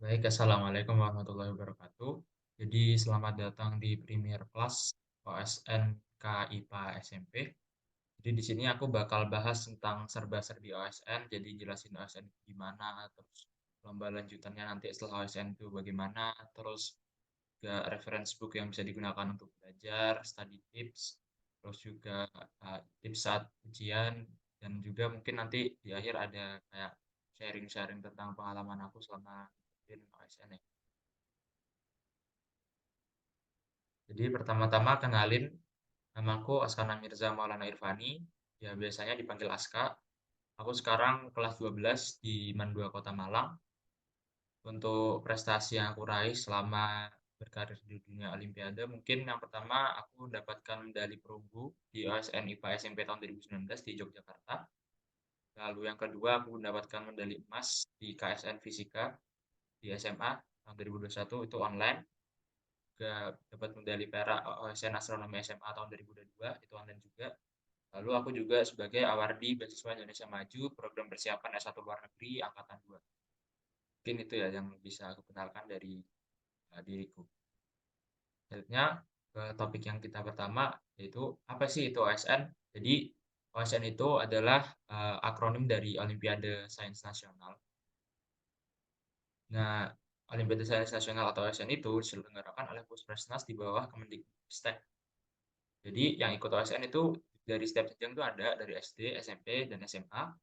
Baik, Assalamualaikum warahmatullahi wabarakatuh. Jadi, selamat datang di Premier Class OSN KIPA SMP. Jadi, di sini aku bakal bahas tentang serba-serbi OSN. Jadi, jelasin OSN itu gimana, terus lomba lanjutannya nanti setelah OSN itu bagaimana, terus juga reference book yang bisa digunakan untuk belajar, study tips, terus juga tips saat ujian, dan juga mungkin nanti di akhir ada kayak sharing-sharing tentang pengalaman aku selama ikutin OSN ya. Jadi pertama-tama kenalin, namaku Askana Mirza Maulana Irfani, ya biasanya dipanggil Aska. Aku sekarang kelas 12 di MAN 2 Kota Malang. Untuk prestasi yang aku raih selama berkarir di dunia Olimpiade, mungkin yang pertama aku mendapatkan medali perunggu di OSN IPA SMP tahun 2019 di Yogyakarta. Lalu yang kedua aku mendapatkan medali emas di KSN Fisika di SMA tahun 2021 itu online. Juga dapat medali perak OSN Astronomi SMA tahun 2022 itu online juga. Lalu aku juga sebagai awardee beasiswa Indonesia Maju program persiapan S1 luar negeri angkatan 2. Mungkin itu ya yang bisa aku kenalkan dari diriku. Selanjutnya ke topik yang kita pertama yaitu apa sih itu OSN? Jadi OSN itu adalah akronim dari Olimpiade Sains Nasional. Nah, Olimpiade Sains Nasional atau OSN itu diselenggarakan oleh Puspresnas di bawah Kemendikbudristek. Jadi yang ikut OSN itu dari setiap jenjang itu ada dari SD, SMP, dan SMA.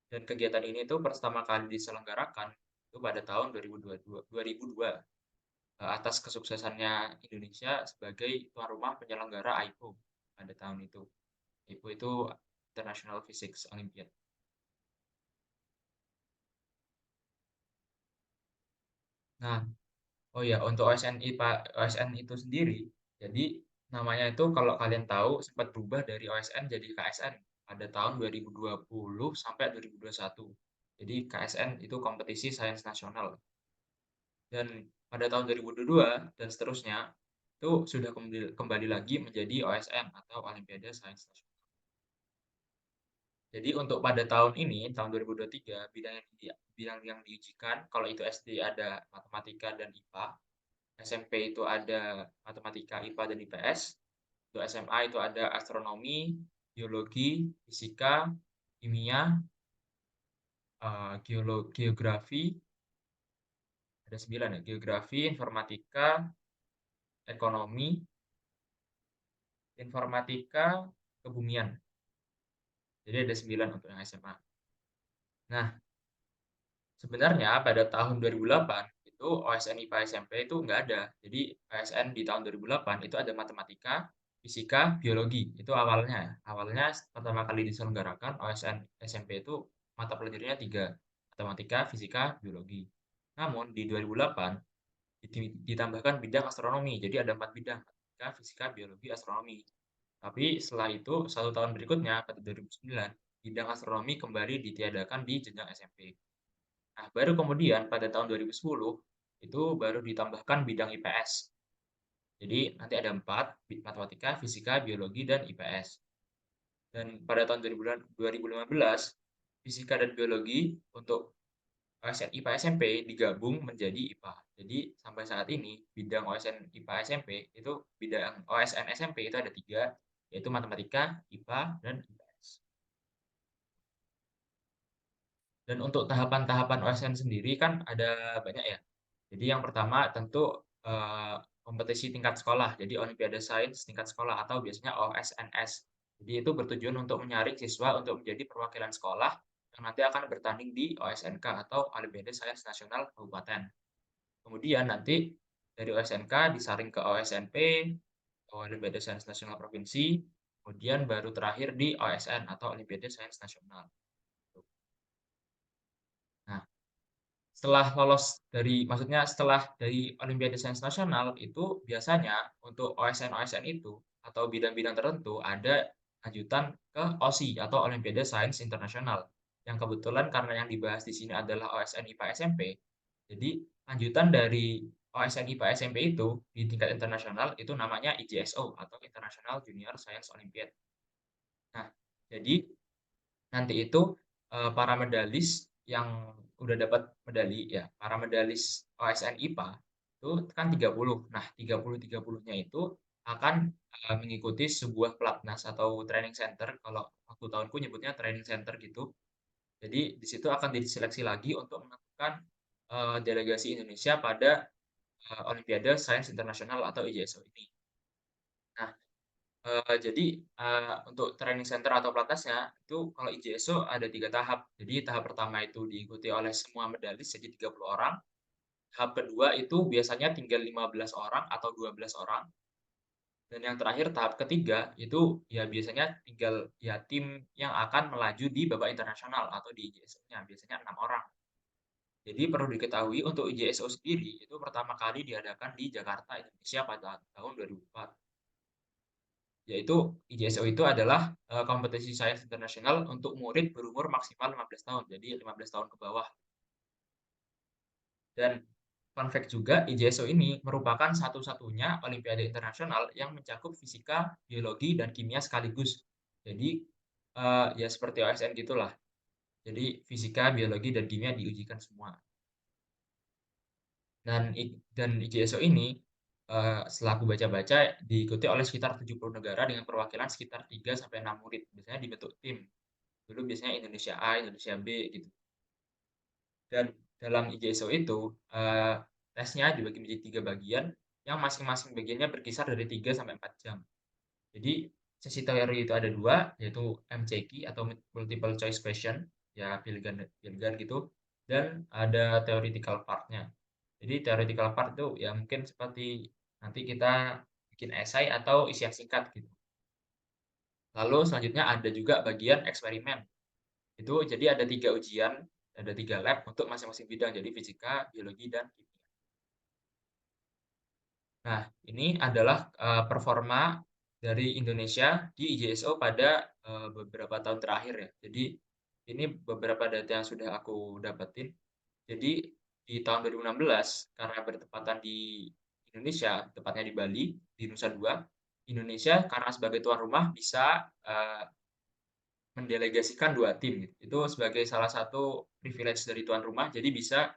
Dan kegiatan ini itu pertama kali diselenggarakan itu pada tahun 2002 atas kesuksesannya Indonesia sebagai tuan rumah penyelenggara AIPO pada tahun itu. AIPO itu International Physics Olympiad. Nah, oh ya, untuk OSN itu sendiri, jadi namanya itu kalau kalian tahu sempat berubah dari OSN jadi KSN pada tahun 2020 sampai 2021. Jadi KSN itu kompetisi sains nasional. Dan pada tahun 2022 dan seterusnya itu sudah kembali lagi menjadi OSN atau Olimpiade Sains Nasional. Jadi untuk pada tahun ini, tahun 2023, bidang yang diujikan, kalau itu SD ada matematika dan IPA, SMP itu ada matematika, IPA, dan IPS. Untuk SMA itu ada astronomi, biologi, fisika, kimia, geografi, ada 9 ya, geografi, informatika, ekonomi, informatika, kebumian. Jadi ada 9 untuk yang SMA. Nah, sebenarnya pada tahun 2008 itu OSN IPA SMP itu nggak ada. Jadi OSN di tahun 2008 itu ada matematika, fisika, biologi. Itu awalnya. Awalnya pertama kali diselenggarakan OSN SMP itu mata pelajarannya 3. Matematika, fisika, biologi. Namun di 2008 ditambahkan bidang astronomi. Jadi ada 4 bidang. Matematika, fisika, biologi, astronomi. Tapi setelah itu, 1 tahun berikutnya, pada 2009, bidang astronomi kembali ditiadakan di jenjang SMP. Nah, baru kemudian pada tahun 2010 itu baru ditambahkan bidang IPS. Jadi nanti ada 4, matematika, fisika, biologi, dan IPS. Dan pada tahun 2015, fisika dan biologi untuk OSN IPA SMP digabung menjadi IPA. Jadi sampai saat ini bidang OSN IPA SMP itu bidang OSN SMP itu ada 3, yaitu matematika, IPA, dan IPS. Dan untuk tahapan-tahapan OSN sendiri kan ada banyak ya. Jadi yang pertama tentu kompetisi tingkat sekolah, jadi Olimpiade Sains tingkat sekolah atau biasanya OSNS. Jadi itu bertujuan untuk menyaring siswa untuk menjadi perwakilan sekolah yang nanti akan bertanding di OSNK atau Olimpiade Sains Nasional Kabupaten. Kemudian nanti dari OSNK disaring ke OSNP, Olimpiade Sains Nasional Provinsi, kemudian baru terakhir di OSN atau Olimpiade Sains Nasional. Nah, setelah dari Olimpiade Sains Nasional itu biasanya untuk OSN-OSN itu atau bidang-bidang tertentu ada lanjutan ke OSI atau Olimpiade Sains Internasional. Yang kebetulan karena yang dibahas di sini adalah OSN IPA SMP, jadi lanjutan dari OSN IPA SMP itu di tingkat internasional itu namanya IJSO atau International Junior Science Olympiad. Nah, jadi nanti itu para medalis yang udah dapat medali ya, para medalis OSN IPA itu kan 30. Nah, 30-30-nya itu akan, mengikuti sebuah pelatnas atau training center, kalau waktu tahunku nyebutnya training center gitu. Jadi di situ akan diseleksi lagi untuk menentukan, delegasi Indonesia pada, Olimpiade Sains Internasional atau IJSO ini. Nah, jadi, untuk training center atau pelatnasnya itu kalau IJSO ada 3 tahap. Jadi tahap pertama itu diikuti oleh semua medalis, jadi 30 orang. Tahap kedua itu biasanya tinggal 15 orang atau 12 orang. Dan yang terakhir tahap ketiga itu ya biasanya tinggal ya tim yang akan melaju di babak internasional atau di IJSO-nya, biasanya 6 orang. Jadi perlu diketahui untuk IJSO sendiri itu pertama kali diadakan di Jakarta, Indonesia pada tahun 2004. Yaitu IJSO itu adalah, kompetisi sains internasional untuk murid berumur maksimal 15 tahun, jadi 15 tahun ke bawah. Dan fun fact juga, IJSO ini merupakan satu-satunya olimpiade internasional yang mencakup fisika, biologi, dan kimia sekaligus. Jadi, ya seperti OSN gitulah. Jadi fisika, biologi, dan kimia diujikan semua. Dan IJSO ini, setelah aku baca-baca, diikuti oleh sekitar 70 negara dengan perwakilan sekitar 3 sampai 6 murid. Biasanya dibentuk tim. Dulu biasanya Indonesia A, Indonesia B, gitu. Dan dalam IJSO itu, tesnya dibagi menjadi 3 bagian, yang masing-masing bagiannya berkisar dari 3 sampai 4 jam. Jadi, sesi teori itu ada 2, yaitu MCQ atau multiple choice question, ya pilihan gitu, dan ada theoretical part-nya. Jadi theoretical part itu ya mungkin seperti nanti kita bikin esai atau isi yang singkat gitu. Lalu selanjutnya ada juga bagian eksperimen. Itu jadi ada 3 ujian, ada 3 lab untuk masing-masing bidang, jadi fisika, biologi, dan kimia. Nah, ini adalah, performa dari Indonesia di IJSO pada, beberapa tahun terakhir ya. Jadi ini beberapa data yang sudah aku dapetin. Jadi di tahun 2016 karena bertepatan di Indonesia, tepatnya di Bali, di Nusa Dua, Indonesia karena sebagai tuan rumah bisa, mendelegasikan 2 tim gitu. Itu sebagai salah satu privilege dari tuan rumah, jadi bisa,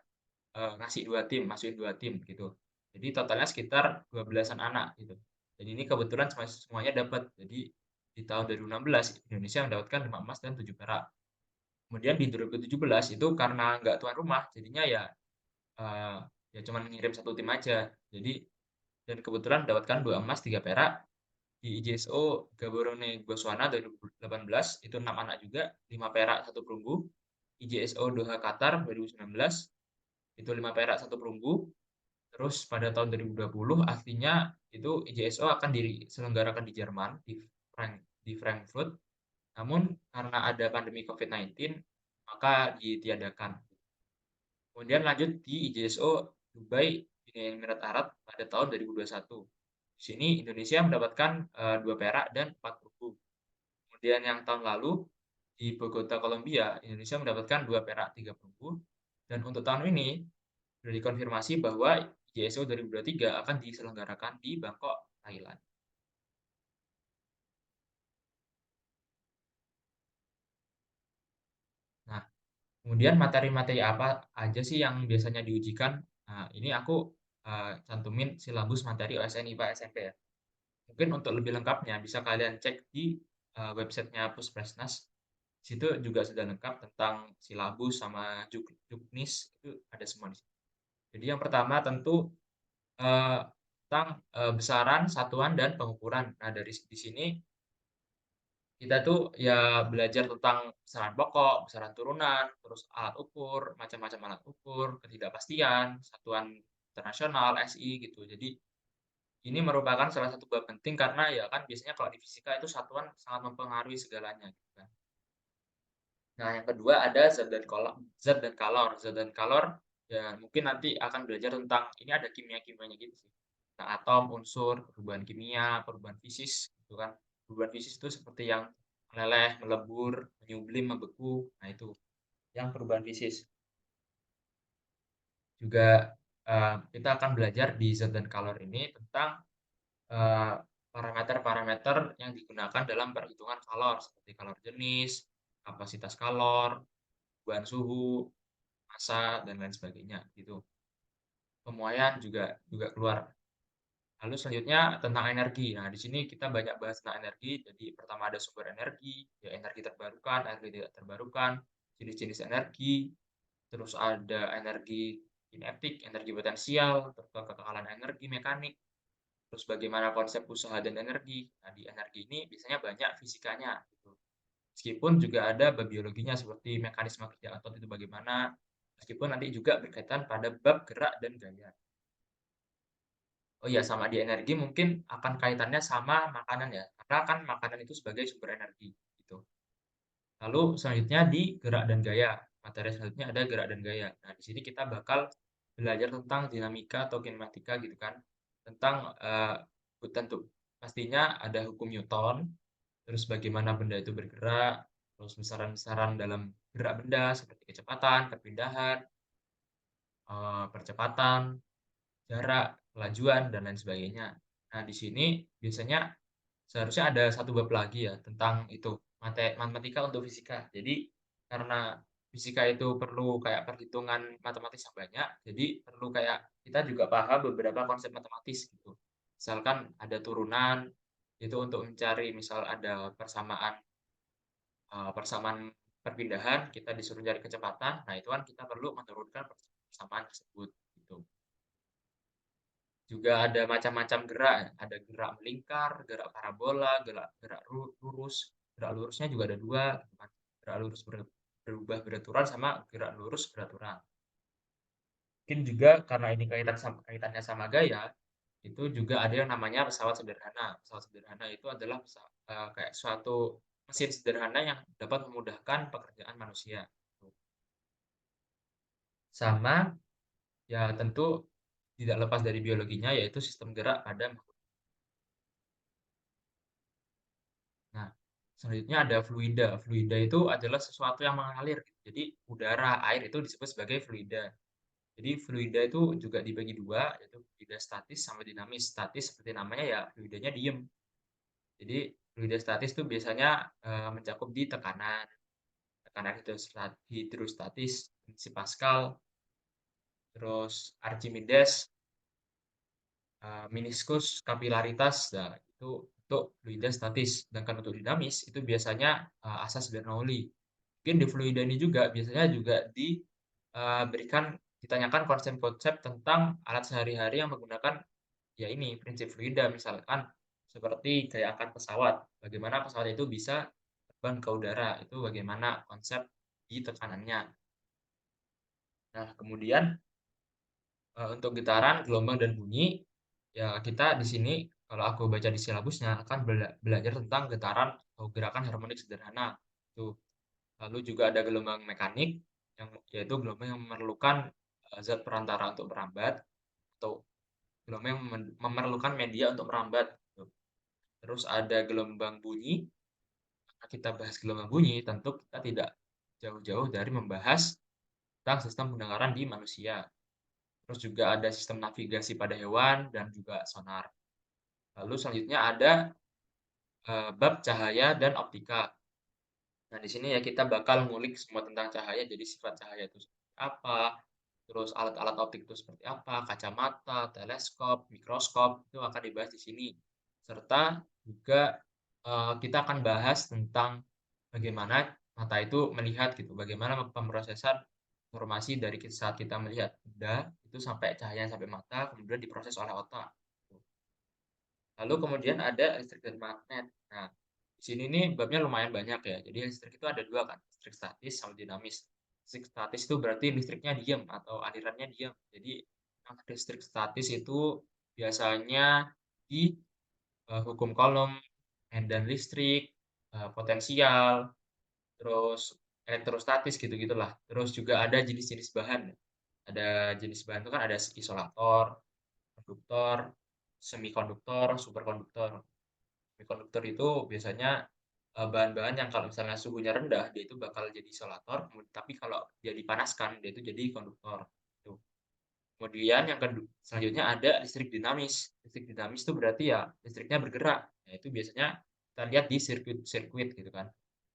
ngasih 2 tim, masukin 2 tim gitu. Jadi totalnya sekitar 12-an anak gitu. Dan ini kebetulan semuanya dapat. Jadi di tahun 2016 Indonesia mendapatkan 5 emas dan 7 perak. Kemudian di 2017 itu karena nggak tuan rumah, jadinya ya, eee, ya cuman ngirim 1 tim aja. Jadi dan kebetulan mendapatkan 2 emas, 3 perak. Di IJSO Gaborone Botswana 2018 itu 6 anak juga, 5 perak, 1 perunggu. IJSO Doha Qatar 2019 itu 5 perak, 1 perunggu. Terus pada tahun 2020 artinya itu IJSO akan diselenggarakan di Jerman, di Frankfurt. Namun karena ada pandemi COVID-19 maka ditiadakan. Kemudian lanjut di IJSO Dubai Uni Emirat Arab pada tahun 2021. Di sini Indonesia mendapatkan 2 perak dan 4 perunggu. Kemudian yang tahun lalu di Bogota, Kolombia, Indonesia mendapatkan 2 perak, 3 perunggu. Dan untuk tahun ini sudah dikonfirmasi bahwa IJSO 2023 akan diselenggarakan di Bangkok, Thailand. Nah, kemudian materi-materi apa aja sih yang biasanya diujikan? Nah, ini aku cantumin silabus materi OSN IPA SMP ya. Mungkin untuk lebih lengkapnya bisa kalian cek di websitenya Puspresnas. Di situ juga sudah lengkap tentang silabus sama juknis itu ada semua di situ. Jadi yang pertama tentu tentang besaran, satuan, dan pengukuran. Nah dari di sini kita tuh ya belajar tentang besaran pokok, besaran turunan, terus alat ukur, macam-macam alat ukur, ketidakpastian, satuan internasional, SI gitu. Jadi ini merupakan salah satu bab penting karena ya kan biasanya kalau di fisika itu satuan sangat mempengaruhi segalanya gitu kan. Nah, yang kedua ada zat dan kalor ya mungkin nanti akan belajar tentang ini ada kimia-kimianya gitu sih. Nah, atom, unsur, perubahan kimia, perubahan fisis gitu kan. Perubahan fisis itu seperti yang meleleh, melebur, menyublim, membeku. Nah, itu yang perubahan fisis. Juga kita akan belajar di zat dan kalor ini tentang eh, parameter-parameter yang digunakan dalam perhitungan kalor seperti kalor jenis, kapasitas kalor, perubahan suhu, massa, dan lain sebagainya, gitu. Pemuaian juga keluar. Lalu selanjutnya tentang energi. Nah, di sini kita banyak bahas tentang energi. Jadi pertama ada sumber energi, ya energi terbarukan, energi tidak terbarukan, jenis-jenis energi, terus ada energi kinetik, energi potensial, terus kekekalan energi mekanik, terus bagaimana konsep usaha dan energi. Nah, di energi ini biasanya banyak fisikanya, gitu. Meskipun juga ada bab biologinya seperti mekanisme kerja otot itu bagaimana, meskipun nanti juga berkaitan pada bab gerak dan gaya. Oh iya, sama di energi mungkin akan kaitannya sama makanan ya, karena kan makanan itu sebagai sumber energi, gitu. Lalu selanjutnya di gerak dan gaya. Materi selanjutnya ada gerak dan gaya. Nah, di sini kita bakal belajar tentang dinamika atau kinematika gitu kan. Tentang tentu pastinya ada hukum Newton, terus bagaimana benda itu bergerak, terus besaran-besaran dalam gerak benda seperti kecepatan, kepindahan, percepatan, jarak, kelajuan, dan lain sebagainya. Nah, di sini biasanya seharusnya ada satu bab lagi ya tentang itu, matematika untuk fisika. Jadi karena fisika itu perlu kayak perhitungan matematis yang banyak, jadi perlu kayak kita juga paham beberapa konsep matematis gitu. Misalkan ada turunan, itu untuk mencari misal ada persamaan perpindahan, kita disuruh cari kecepatan, nah itu kan kita perlu menurunkan persamaan tersebut gitu. Juga ada macam-macam gerak ya, ada gerak melingkar, gerak parabola, gerak gerak lurus. Gerak lurusnya juga ada 2 gitu kan. Gerak lurus berubah beraturan sama gerak lurus beraturan. Mungkin juga karena ini kaitannya sama gaya, itu juga ada yang namanya pesawat sederhana. Pesawat sederhana itu adalah kayak suatu mesin sederhana yang dapat memudahkan pekerjaan manusia. Sama, ya tentu tidak lepas dari biologinya, yaitu sistem gerak pada. Nah, selanjutnya ada fluida. Fluida itu adalah sesuatu yang mengalir. Jadi, udara, air itu disebut sebagai fluida. Jadi, fluida itu juga dibagi dua, yaitu fluida statis sama dinamis. Statis seperti namanya ya, fluidanya diem. Jadi, fluida statis itu biasanya mencakup di tekanan, tekanan hidrostatis, prinsip Pascal, terus Archimedes, meniskus, kapilaritas, nah itu untuk fluida statis. Sedangkan untuk dinamis itu biasanya asas Bernoulli. Mungkin di fluida ini juga biasanya juga diberikan ditanyakan konsep-konsep tentang alat sehari-hari yang menggunakan ya ini prinsip fluida, misalkan seperti gaya angkat pesawat. Bagaimana pesawat itu bisa terbang ke udara, itu bagaimana konsep di tekanannya. Nah, kemudian untuk getaran, gelombang, dan bunyi, ya kita di sini kalau aku baca di silabusnya akan belajar tentang getaran atau gerakan harmonik sederhana. Tuh. Lalu juga ada gelombang mekanik yang yaitu gelombang yang memerlukan zat perantara untuk merambat atau gelombang yang memerlukan media untuk merambat. Tuh. Terus ada gelombang bunyi. Nah, kita bahas gelombang bunyi, tentu kita tidak jauh-jauh dari membahas tentang sistem pendengaran di manusia. Terus juga ada sistem navigasi pada hewan dan juga sonar. Lalu selanjutnya ada bab cahaya dan optika. Nah, di sini ya kita bakal ngulik semua tentang cahaya, jadi sifat cahaya itu seperti apa, terus alat-alat optik itu seperti apa, kacamata, teleskop, mikroskop, itu akan dibahas di sini. Serta juga kita akan bahas tentang bagaimana mata itu melihat gitu, bagaimana pemrosesan informasi dari saat kita melihat benda itu sampai cahaya sampai mata, kemudian diproses oleh otak. Lalu kemudian ada listrik dan magnet. Nah, di sini nih babnya lumayan banyak ya. Jadi listrik itu ada 2 kan, listrik statis sama dinamis. Listrik statis itu berarti listriknya diam atau alirannya diam. Jadi yang listrik statis itu biasanya di hukum Coulomb, medan listrik, potensial, terus elektrostatis gitu-gitulah. Terus juga ada jenis-jenis bahan. Ada jenis bahan itu kan ada isolator, konduktor, semikonduktor, superkonduktor. Semikonduktor itu biasanya bahan-bahan yang kalau misalnya suhunya rendah, dia itu bakal jadi isolator, tapi kalau dia dipanaskan, dia itu jadi konduktor. Tuh. Kemudian yang selanjutnya ada listrik dinamis. Listrik dinamis itu berarti ya listriknya bergerak. Nah, itu biasanya kita lihat di sirkuit-sirkuit gitu kan.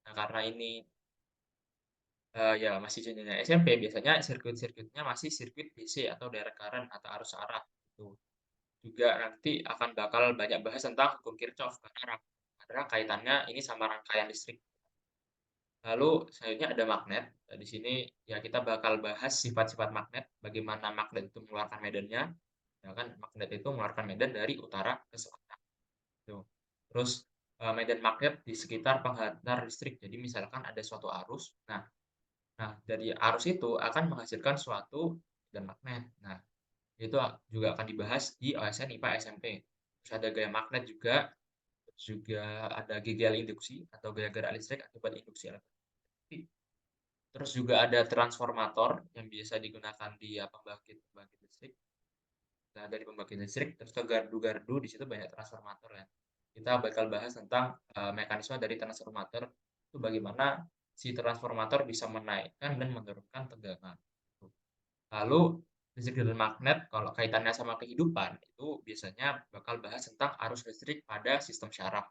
Nah, karena ini Ya masih jenjangnya SMP, biasanya sirkuit-sirkuitnya masih sirkuit DC atau direct current atau arus arah, gitu. Juga nanti akan bakal banyak bahas tentang hukum Kirchhoff karena kaitannya ini sama rangkaian listrik. Lalu selanjutnya ada magnet. Nah, di sini ya kita bakal bahas sifat-sifat magnet, bagaimana magnet itu mengeluarkan medannya. Ya kan, magnet itu mengeluarkan medan dari utara ke selatan. Tuh. Terus medan magnet di sekitar penghantar listrik. Jadi misalkan ada suatu arus. Nah, dari arus itu akan menghasilkan suatu medan magnet. Nah, itu juga akan dibahas di OSN IPA SMP. Terus ada gaya magnet juga, terus juga ada GGL induksi atau gaya gerak listrik akibat induksi elektrik. Terus juga ada transformator yang biasa digunakan di pembangkit listrik. Nah, dari pembangkit listrik terus ke gardu-gardu di situ banyak transformator ya. Kita bakal bahas tentang mekanisme dari transformator itu bagaimana si transformator bisa menaikkan dan menurunkan tegangan. Lalu listrik dan magnet kalau kaitannya sama kehidupan itu biasanya bakal bahas tentang arus listrik pada sistem syaraf.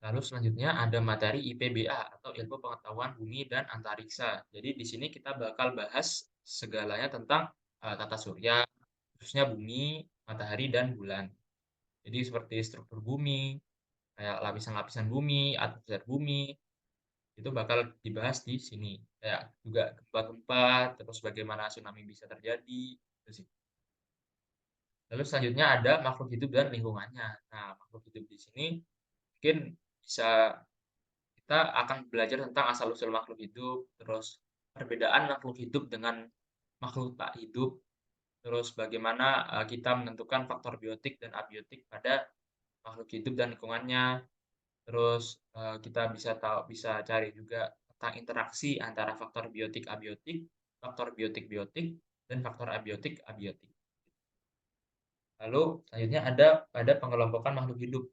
Lalu selanjutnya ada materi IPBA atau Ilmu Pengetahuan Bumi dan Antariksa. Jadi di sini kita bakal bahas segalanya tentang tata surya, khususnya bumi, matahari, dan bulan. Jadi seperti struktur bumi, kayak lapisan-lapisan bumi, atmosfer bumi, itu bakal dibahas di sini. Kayak juga gempa-gempa, terus bagaimana tsunami bisa terjadi, itu sih. Lalu selanjutnya ada makhluk hidup dan lingkungannya. Nah, makhluk hidup di sini mungkin bisa kita akan belajar tentang asal-usul makhluk hidup, terus perbedaan makhluk hidup dengan makhluk tak hidup, terus bagaimana kita menentukan faktor biotik dan abiotik pada makhluk hidup dan lingkungannya. Terus kita bisa cari juga tentang interaksi antara faktor biotik abiotik, faktor biotik biotik, dan faktor abiotik abiotik. Lalu selanjutnya ada pada pengelompokan makhluk hidup.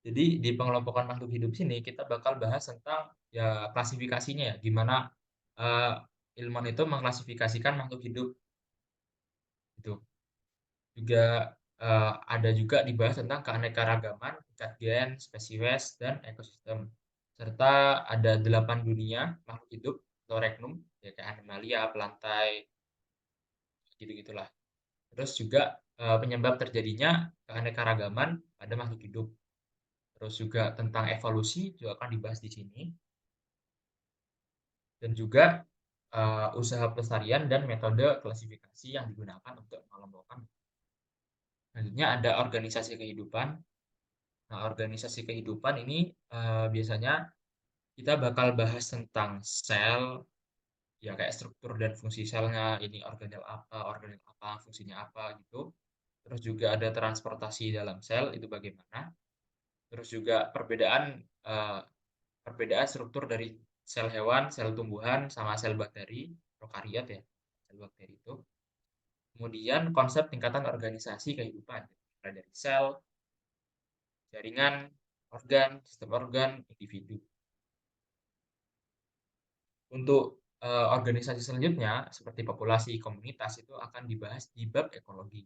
Jadi di pengelompokan makhluk hidup sini kita bakal bahas tentang ya klasifikasinya ya, gimana uh, ilmuwan itu mengklasifikasikan makhluk hidup itu. Juga ada juga dibahas tentang keanekaragaman, tingkat gen, spesies, dan ekosistem. Serta ada 8 dunia makhluk hidup atau regnum, ya kayak animalia, pelantai, gitu-gitulah. Terus juga penyebab terjadinya keanekaragaman pada makhluk hidup. Terus juga tentang evolusi juga akan dibahas di sini. Dan juga usaha pelestarian dan metode klasifikasi yang digunakan untuk mengelompokkan. Selanjutnya ada organisasi kehidupan. Nah, organisasi kehidupan ini biasanya kita bakal bahas tentang sel, ya kayak struktur dan fungsi selnya, ini organel apa, fungsinya apa gitu. Terus juga ada transportasi dalam sel, itu bagaimana. Terus juga eh, perbedaan struktur dari sel hewan, sel tumbuhan, sama sel bakteri, prokariot ya, sel bakteri itu. Kemudian konsep tingkatan organisasi kehidupan, mulai dari sel, jaringan, organ, sistem organ, individu. Untuk organisasi selanjutnya, seperti populasi komunitas, itu akan dibahas di bab ekologi.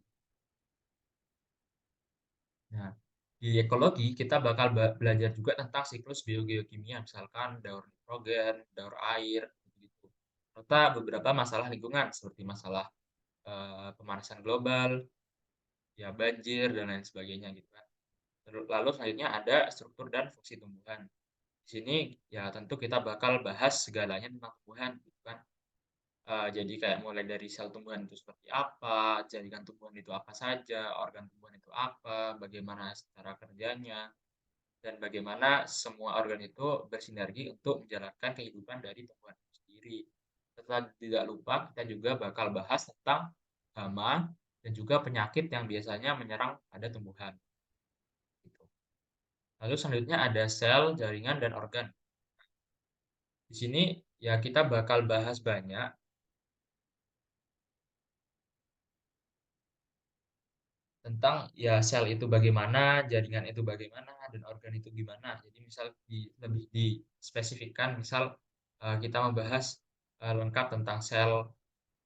Nah, di ekologi kita bakal belajar juga tentang siklus biogeokimia, misalkan daur nitrogen, daur air, gitu. Serta beberapa masalah lingkungan, seperti masalah pemanasan global, ya banjir, dan lain sebagainya gitu kan. Lalu selanjutnya ada struktur dan fungsi tumbuhan. Di sini ya tentu kita bakal bahas segalanya tentang tumbuhan gitu kan. Jadi kayak mulai dari sel tumbuhan itu seperti apa, jaringan tumbuhan itu apa saja, organ tumbuhan itu apa, bagaimana cara kerjanya, dan bagaimana semua organ itu bersinergi untuk menjalankan kehidupan dari tumbuhan itu sendiri. Setelah tidak lupa, kita juga bakal bahas tentang hama dan juga penyakit yang biasanya menyerang pada tumbuhan. Gitu. Lalu selanjutnya ada sel, jaringan, dan organ. Di sini ya kita bakal bahas banyak tentang ya sel itu bagaimana, jaringan itu bagaimana, dan organ itu gimana. Jadi misal lebih dispesifikkan, misal kita membahas lengkap tentang sel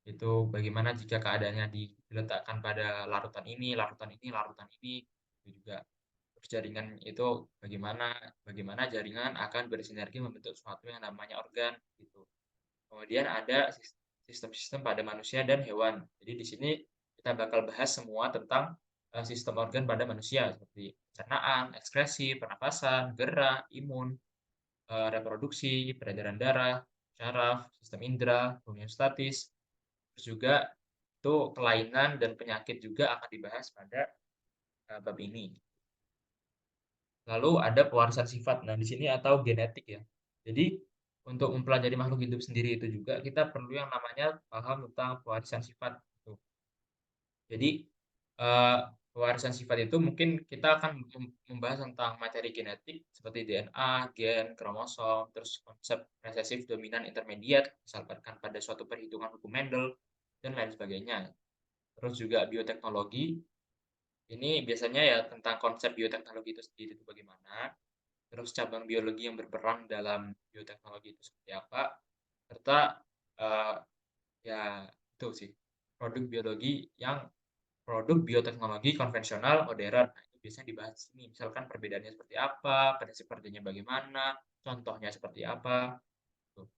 itu bagaimana jika keadaannya diletakkan pada larutan ini, larutan ini, larutan ini, itu juga. terus jaringan itu bagaimana bagaimana jaringan akan bersinergi membentuk suatu yang namanya organ, gitu. Kemudian ada sistem-sistem pada manusia dan hewan. Jadi di sini kita bakal bahas semua tentang, sistem organ pada manusia seperti pencernaan, ekskresi, pernapasan, gerak, imun, reproduksi, peredaran darah, syaraf, sistem indera, homeostatis, terus juga itu kelainan dan penyakit juga akan dibahas pada, bab ini. Lalu ada pewarisan sifat. Nah, di sini atau genetik ya. Jadi untuk mempelajari makhluk hidup sendiri itu juga kita perlu yang namanya paham tentang pewarisan sifat, gitu. Jadi, eee, pewarisan sifat itu mungkin kita akan membahas tentang materi genetik seperti DNA, gen, kromosom, terus konsep resesif dominan intermediat, misalkan pada suatu perhitungan hukum Mendel, dan lain sebagainya. Terus juga bioteknologi, ini biasanya ya tentang konsep bioteknologi itu sendiri itu bagaimana, terus cabang biologi yang berperan dalam bioteknologi itu seperti apa, serta, eee, ya itu sih, produk biologi yang produk bioteknologi konvensional modern. Nah, itu biasanya dibahas di sini, misalkan perbedaannya seperti apa, prinsip kerjanya bagaimana, contohnya seperti apa, tuh.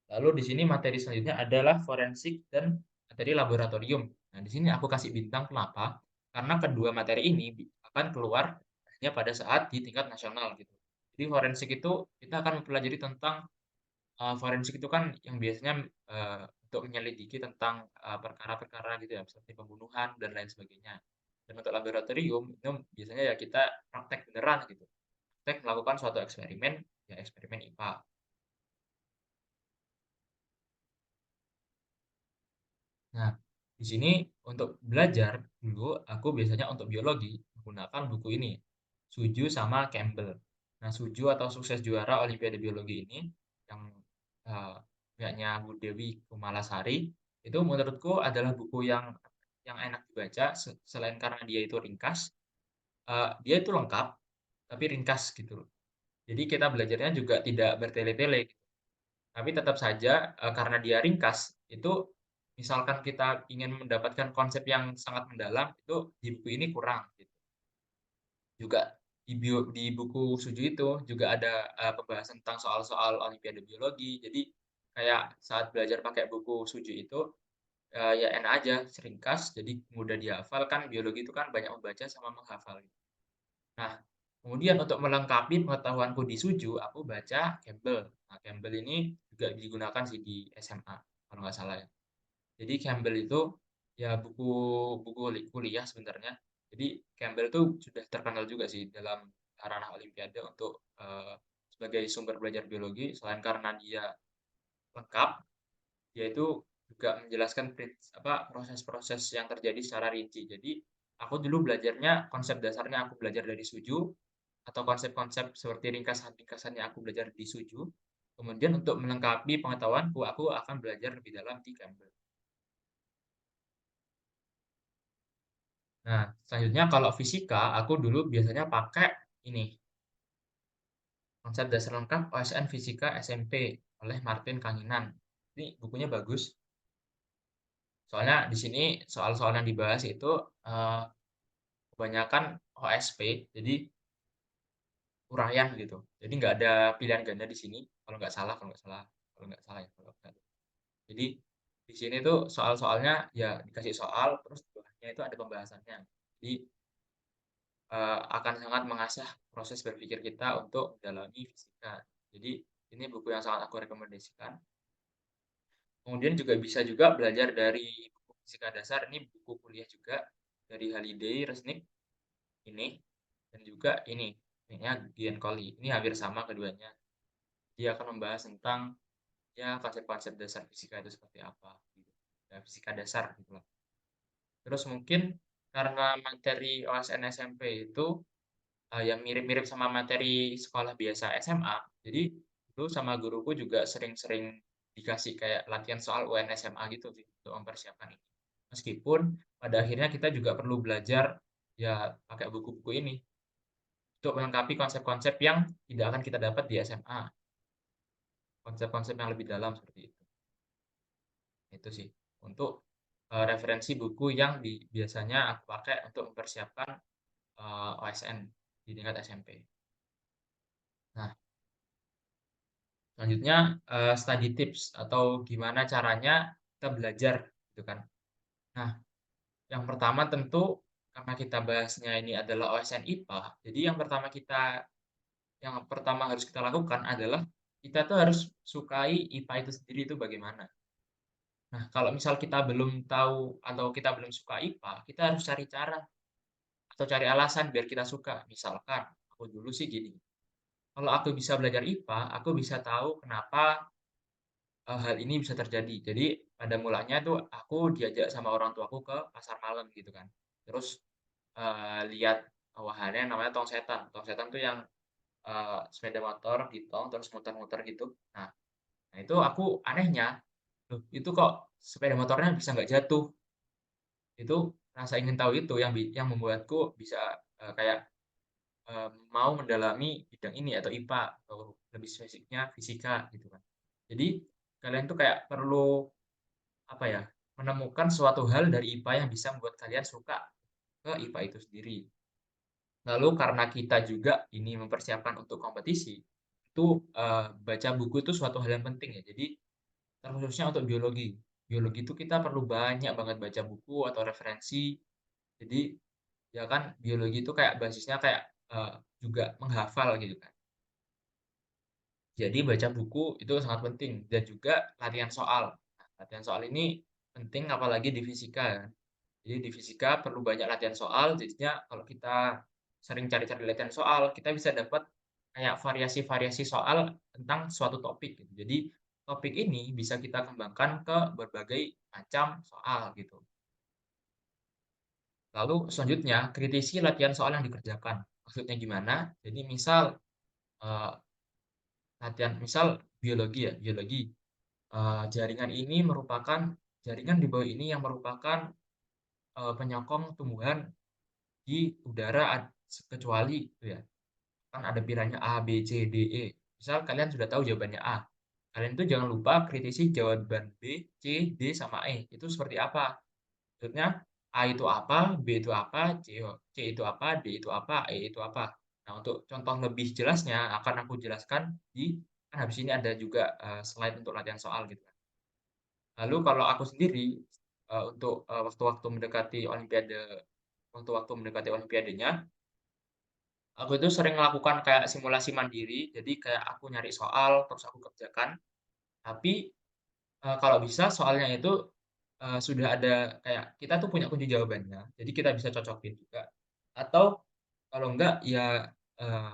Lalu di sini materi selanjutnya adalah forensik dan materi laboratorium. Nah, di sini aku kasih bintang kenapa? Karena kedua materi ini akan keluar hanya pada saat di tingkat nasional gitu. Jadi forensik itu kita akan mempelajari tentang forensik itu kan yang biasanya, untuk menyelidiki tentang, perkara-perkara gitu ya, seperti pembunuhan dan lain sebagainya. Dan untuk laboratorium itu biasanya ya kita praktek beneran gitu, praktek melakukan suatu eksperimen, ya eksperimen IPA. Nah, di sini untuk belajar dulu aku biasanya untuk biologi menggunakan buku ini, Suju sama Campbell. Nah, Suju atau Sukses Juara Olimpiade Biologi ini yang, punyanya Bu Dewi Kumalasari, itu menurutku adalah buku yang enak dibaca selain karena dia itu ringkas, dia itu lengkap tapi ringkas gitu loh. Jadi kita belajarnya juga tidak bertele-tele. Tapi tetap saja, karena dia ringkas, itu misalkan kita ingin mendapatkan konsep yang sangat mendalam, itu di buku ini kurang, gitu. Juga di buku Suju itu juga ada, pembahasan tentang soal-soal olimpiade biologi. Jadi kayak saat belajar pakai buku Suju itu, ya enak aja, ringkas, jadi mudah dihafal, kan biologi itu kan banyak membaca sama menghafal. Nah, kemudian untuk melengkapi pengetahuanku di Suju, aku baca Campbell. Nah, Campbell ini juga digunakan sih di SMA, kalau nggak salah ya. Jadi Campbell itu ya buku buku kuliah sebenarnya. Jadi Campbell itu sudah terkenal juga sih dalam ranah Olimpiade untuk sebagai sumber belajar biologi. Selain karena dia lengkap, dia itu juga menjelaskan proses-proses yang terjadi secara rinci. Jadi aku dulu belajarnya konsep dasarnya aku belajar dari Suju, atau konsep-konsep seperti ringkasan-ringkasan yang aku belajar di Suju. Kemudian untuk melengkapi pengetahuanku, aku akan belajar lebih dalam di Campbell. Nah, selanjutnya kalau fisika, aku dulu biasanya pakai ini, konsep dasar lengkap OSN Fisika SMP oleh Martin Kanginan. Ini bukunya bagus. Soalnya di sini soal-soal yang dibahas itu eh, kebanyakan OSP, jadi uraian gitu. Jadi nggak ada pilihan ganda di sini, kalau nggak salah ya. Jadi di sini tuh soal-soalnya ya dikasih soal, terus di bawahnya itu ada pembahasannya. Jadi akan sangat mengasah proses berpikir kita untuk mendalami fisika. Jadi ini buku yang sangat aku rekomendasikan. Kemudian juga bisa juga belajar dari buku fisika dasar. Ini buku kuliah juga dari Halliday, Resnick ini, dan juga ini Gian Colli. Ini hampir sama keduanya. Dia akan membahas tentang ya konsep-konsep dasar fisika itu seperti apa, gitu. Ya, fisika dasar gitu lah. Terus mungkin karena materi OSN SMP itu yang mirip-mirip sama materi sekolah biasa SMA, jadi dulu sama guruku juga sering-sering dikasih kayak latihan soal UN SMA gitu sih untuk mempersiapkan ini. Meskipun pada akhirnya kita juga perlu belajar ya pakai buku-buku ini untuk melengkapi konsep-konsep yang tidak akan kita dapat di SMA, konsep-konsep yang lebih dalam seperti itu. Itu sih untuk referensi buku yang biasanya aku pakai untuk mempersiapkan OSN di tingkat SMP. Nah, selanjutnya, study tips atau gimana caranya kita belajar, gitu kan. Nah, yang pertama tentu karena kita bahasnya ini adalah OSN IPA, jadi yang pertama harus kita lakukan adalah kita tuh harus sukai IPA itu sendiri itu bagaimana. Nah, kalau misal kita belum tahu atau kita belum suka IPA, kita harus cari cara atau cari alasan biar kita suka. Misalkan, aku dulu sih gini, kalau aku bisa belajar IPA, aku bisa tahu kenapa hal ini bisa terjadi. Jadi pada mulanya tuh aku diajak sama orang tuaku ke pasar malam gitu kan. Terus lihat wahana yang namanya tong setan. Tong setan tuh yang sepeda motor ditong terus muter-muter gitu. Nah, itu aku anehnya, loh itu kok sepeda motornya bisa nggak jatuh? Itu rasa ingin tahu itu yang membuatku bisa kayak mau mendalami bidang ini atau IPA atau lebih spesifiknya fisika gitu kan. Jadi kalian tuh kayak perlu apa ya, menemukan suatu hal dari IPA yang bisa membuat kalian suka ke IPA itu sendiri. Lalu karena kita juga ini mempersiapkan untuk kompetisi, itu baca buku itu suatu hal yang penting ya. Jadi terkhususnya untuk biologi. Biologi itu kita perlu banyak banget baca buku atau referensi. Jadi ya kan biologi itu kayak basisnya kayak juga menghafal gitu kan. Jadi baca buku itu sangat penting dan juga latihan soal. Nah, latihan soal ini penting apalagi di fisika ya. Jadi di fisika perlu banyak latihan soal, jadinya kalau kita sering cari-cari latihan soal, kita bisa dapat kayak variasi-variasi soal tentang suatu topik gitu. Jadi topik ini bisa kita kembangkan ke berbagai macam soal gitu. Lalu selanjutnya, kritisi latihan soal yang dikerjakan. Maksudnya gimana? Jadi misal eh, latihan misal biologi ya, biologi. Jaringan ini merupakan jaringan di bawah ini yang merupakan penyokong tumbuhan di udara kecuali gitu ya. Kan ada pirannya A, B, C, D, E. Misal kalian sudah tahu jawabannya A. Kalian itu jangan lupa kritisi jawaban B, C, D, sama E. Itu seperti apa? Maksudnya A itu apa, B itu apa, C itu apa, D itu apa, E itu apa. Nah, untuk contoh lebih jelasnya akan aku jelaskan kan habis ini ada juga slide untuk latihan soal gitu kan. Lalu kalau aku sendiri untuk waktu-waktu mendekati olimpiadenya, aku itu sering melakukan kayak simulasi mandiri. Jadi kayak aku nyari soal terus aku kerjakan. Tapi kalau bisa soalnya itu sudah ada kayak kita tuh punya kunci jawabannya, jadi kita bisa cocokin juga. Atau kalau enggak ya, eee,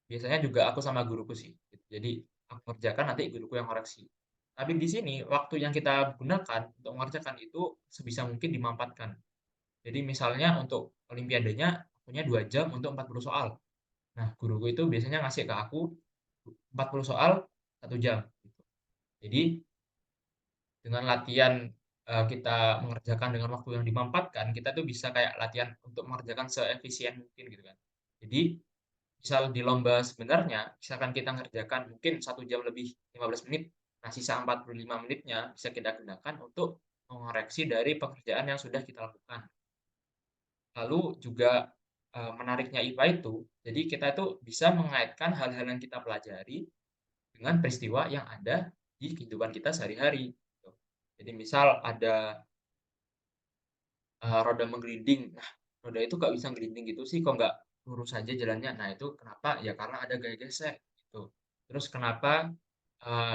biasanya juga aku sama guruku sih, gitu. Jadi aku kerjakan, nanti guruku yang koreksi. Tapi di sini waktu yang kita gunakan untuk mengerjakan itu sebisa mungkin dimampatkan. Jadi misalnya untuk olimpiadanya punya 2 jam untuk 40 soal. Nah, guruku itu biasanya ngasih ke aku 40 soal 1 jam, gitu. Jadi dengan latihan, kita mengerjakan dengan waktu yang dimampatkan, kita tuh bisa kayak latihan untuk mengerjakan seefisien mungkin gitu kan. Jadi, misal di lomba sebenarnya, misalkan kita ngerjakan mungkin 1 jam lebih 15 menit, nah sisa 45 menitnya bisa kita gunakan untuk mengoreksi dari pekerjaan yang sudah kita lakukan. Lalu juga, menariknya IPA itu, jadi kita itu bisa mengaitkan hal-hal yang kita pelajari dengan peristiwa yang ada di kehidupan kita sehari-hari, gitu. Jadi misal ada roda menggelinding. Nah, roda itu nggak bisa ngelinding gitu sih, kok nggak lurus saja jalannya. Nah, itu kenapa? Ya karena ada gaya gesek, gitu. Terus kenapa,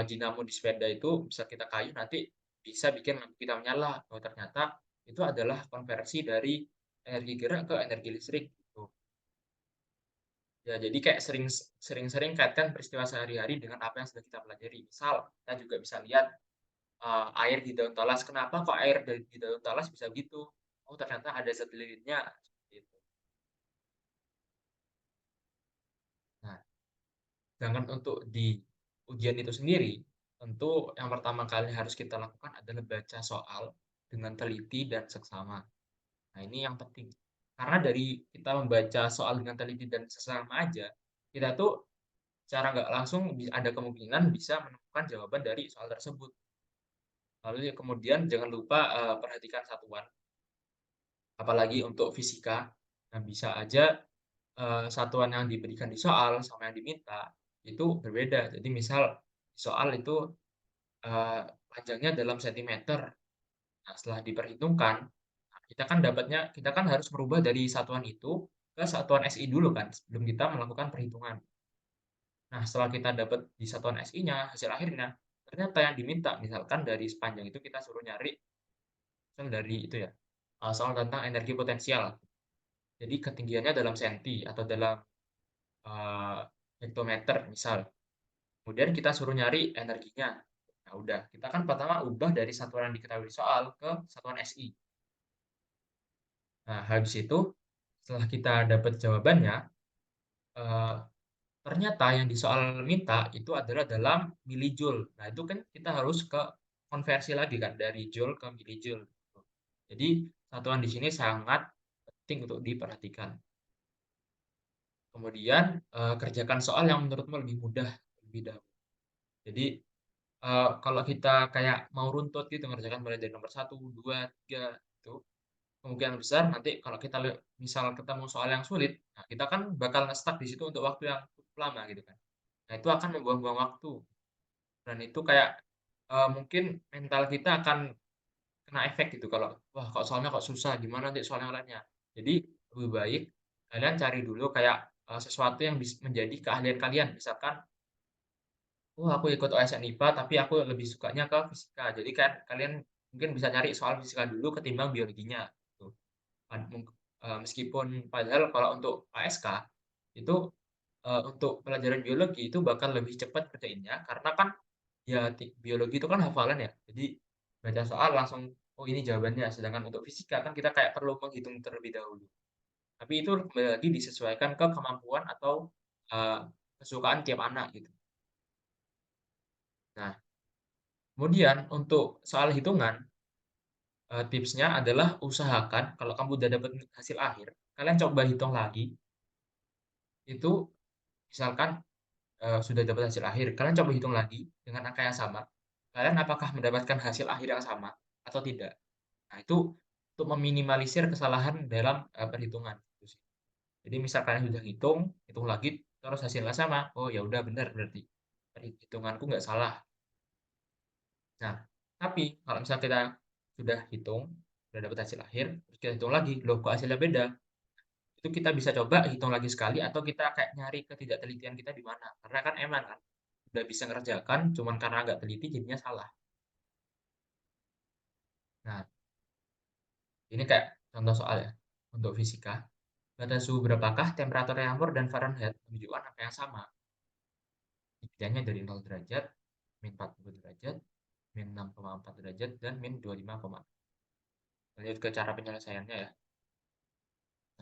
dinamo di sepeda itu bisa kita kayu nanti bisa bikin lampu kita menyala. Oh, ternyata itu adalah konversi dari energi gerak ke energi listrik, gitu. Ya, jadi kayak sering-sering kaitkan peristiwa sehari-hari dengan apa yang sudah kita pelajari. Misal, kita juga bisa lihat air di daun talas, kenapa kok air di daun talas bisa gitu? Oh ternyata ada zat lilinnya, seperti itu. Nah, sedangkan untuk di ujian itu sendiri, tentu yang pertama kali harus kita lakukan adalah baca soal dengan teliti dan seksama. Nah, ini yang penting. Karena dari kita membaca soal dengan teliti dan seksama aja, kita tuh secara nggak langsung ada kemungkinan bisa menemukan jawaban dari soal tersebut. Lalu ya kemudian jangan lupa perhatikan satuan. Apalagi untuk fisika. Nah, bisa aja, satuan yang diberikan di soal sama yang diminta itu berbeda. Jadi misal di soal itu, eee, panjangnya dalam sentimeter. Nah, setelah diperhitungkan, nah kita kan harus merubah dari satuan itu ke satuan SI dulu kan, sebelum kita melakukan perhitungan. Nah, setelah kita dapat di satuan SI-nya, hasil akhirnya, ternyata yang diminta misalkan dari sepanjang itu kita suruh nyari misal dari itu ya, soal tentang energi potensial. Jadi ketinggiannya dalam senti atau dalam, eee, hektometer misal. Kemudian kita suruh nyari energinya. Nah udah, kita kan pertama ubah dari satuan yang diketahui soal ke satuan SI. Nah habis itu, setelah kita dapat jawabannya, eee, ternyata yang di soal minta itu adalah dalam milijoule. Nah itu kan kita harus ke konversi lagi kan dari joule ke milijoule, gitu. Jadi satuan di sini sangat penting untuk diperhatikan. Kemudian, kerjakan soal yang menurutmu lebih mudah terlebih dahulu. Jadi, kalau kita kayak mau runtut gitu ngerjakan mulai dari nomor satu 2 3 itu, kemungkinan besar nanti kalau kita misal ketemu soal yang sulit, nah kita kan bakal nge-stuck di situ untuk waktu yang cukup lama gitu kan. Nah itu akan membuang-buang waktu dan itu kayak, mungkin mental kita akan kena efek gitu kalau, "Wah kok soalnya kok susah, gimana nanti soal yang lainnya?" Jadi lebih baik kalian cari dulu kayak, sesuatu yang menjadi keahlian kalian. Misalkan, "Oh aku ikut OSN IPA tapi aku lebih sukanya ke fisika." Jadi kan kalian mungkin bisa nyari soal fisika dulu ketimbang biologinya, gitu. Meskipun padahal kalau untuk ASK itu, untuk pelajaran biologi itu bakal lebih cepat kerjainnya karena kan ya biologi itu kan hafalan ya. Jadi baca soal langsung, "Oh ini jawabannya." Sedangkan untuk fisika kan kita kayak perlu menghitung terlebih dahulu. Tapi itu kembali lagi disesuaikan ke kemampuan atau, eee, kesukaan tiap anak gitu. Nah, kemudian untuk soal hitungan, tipsnya adalah usahakan kalau kamu udah dapat hasil akhir, kalian coba hitung lagi, itu misalkan, sudah dapat hasil akhir, kalian coba hitung lagi dengan angka yang sama, kalian apakah mendapatkan hasil akhir yang sama atau tidak. Nah, itu untuk meminimalisir kesalahan dalam, perhitungan, gitu sih. Jadi misal kalian sudah hitung, hitung lagi, terus hasilnya sama, oh ya udah benar berarti, hitunganku nggak salah. Nah, tapi kalau misal kita sudah hitung, sudah dapat hasil akhir, terus kita hitung lagi, loh kok hasilnya beda? Itu kita bisa coba hitung lagi sekali atau kita kayak nyari ketidaktelitian kita di mana. Karena kan emang kan, udah bisa ngerjakan, cuman karena nggak teliti jadinya salah. Nah, ini kayak contoh soal ya, untuk fisika. Pada suhu berapakah temperatur Raamur dan Fahrenheit menunjukkan angka yang sama? Dibacanya dari 0 derajat, min 40 derajat, min 6,4 derajat, dan min 25, lanjut ke cara penyelesaiannya ya.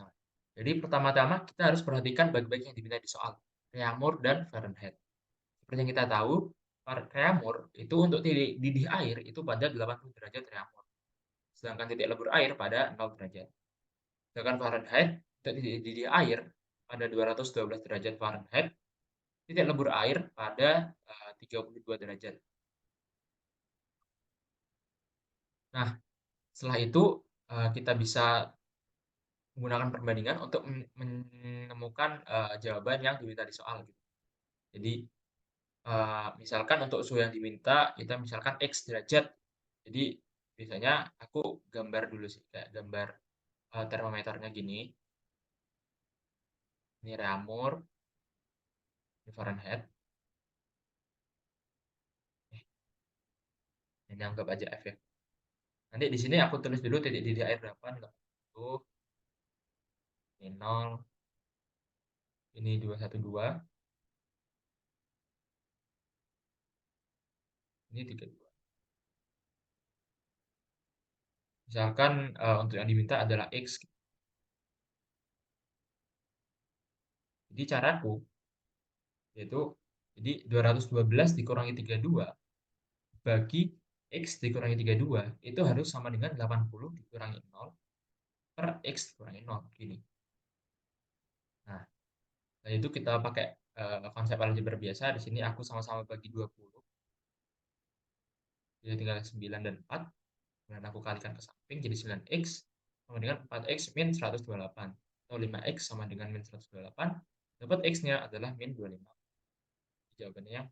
Nah, jadi pertama-tama kita harus perhatikan baik-baik yang diminta di soal, Raamur dan Fahrenheit. Seperti yang kita tahu, Reaumur itu untuk titik didih air itu pada 80 derajat Reaumur, sedangkan titik lebur air pada 0 derajat. Sedangkan Fahrenheit untuk titik didih air pada 212 derajat Fahrenheit, titik lebur air pada 32 derajat. Nah, setelah itu kita bisa menggunakan perbandingan untuk menemukan jawaban yang diminta di soal gitu. Jadi misalkan untuk suhu yang diminta kita misalkan X derajat. Jadi biasanya aku gambar dulu sih, kayak gambar, termometernya gini, ini Reaumur, ini Fahrenheit, eh, ini anggap aja F ya. Nanti di sini aku tulis dulu titik didih air berapa, nih 80, ini 0, ini 212, ini 32. Misalkan, untuk yang diminta adalah X. Jadi caraku yaitu jadi 212 dikurangi 32 bagi X dikurangi 32 itu harus sama dengan 80 dikurangi 0 per X dikurangi 0, gini. Nah, dan itu kita pakai, konsep aljabar biasa, di sini aku sama-sama bagi 20, jadi tinggal 9 dan 4, kemudian aku kalikan ke samping jadi 9X sama dengan 4X min 128. 0,5x sama dengan min 128, dapat x-nya adalah min 25. Jawabannya yang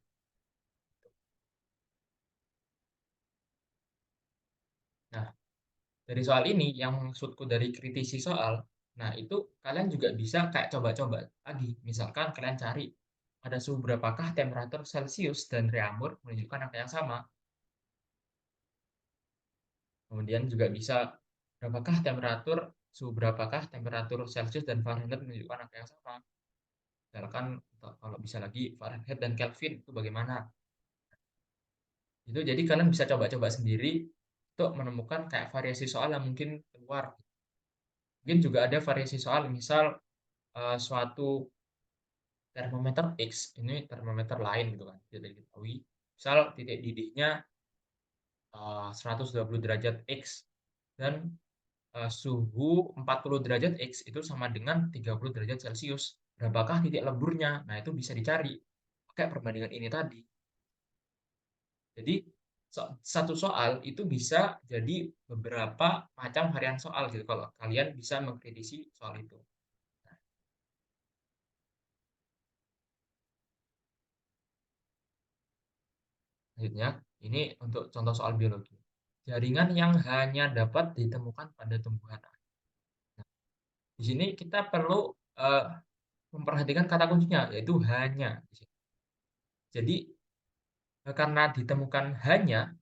Nah, dari soal ini yang maksudku dari kritisi soal, nah itu kalian juga bisa kayak coba-coba lagi. Misalkan kalian cari pada suhu berapakah temperatur Celcius dan Reaumur menunjukkan angka yang sama. Kemudian juga bisa suhu berapakah temperatur Celcius dan Fahrenheit menunjukkan angka yang sama. Misalkan kalau bisa lagi Fahrenheit dan Kelvin itu bagaimana. Itu jadi kalian bisa coba-coba sendiri untuk menemukan kayak variasi soal yang mungkin keluar. Mungkin juga ada variasi soal, misal suatu termometer X, ini termometer lain gitu kan, tidak diketahui. Misal titik didihnya 120 derajat X dan suhu 40 derajat X itu sama dengan 30 derajat Celcius. Berapakah titik leburnya? Nah, itu bisa dicari pakai perbandingan ini tadi. Jadi, satu soal itu bisa jadi beberapa macam varian soal gitu kalau kalian bisa mengkritisi soal itu. Selanjutnya, ini untuk contoh soal biologi. Jaringan yang hanya dapat ditemukan pada tumbuhan. Nah, di sini kita perlu eh, memperhatikan kata kuncinya, yaitu hanya. Jadi, karena ditemukan hanya,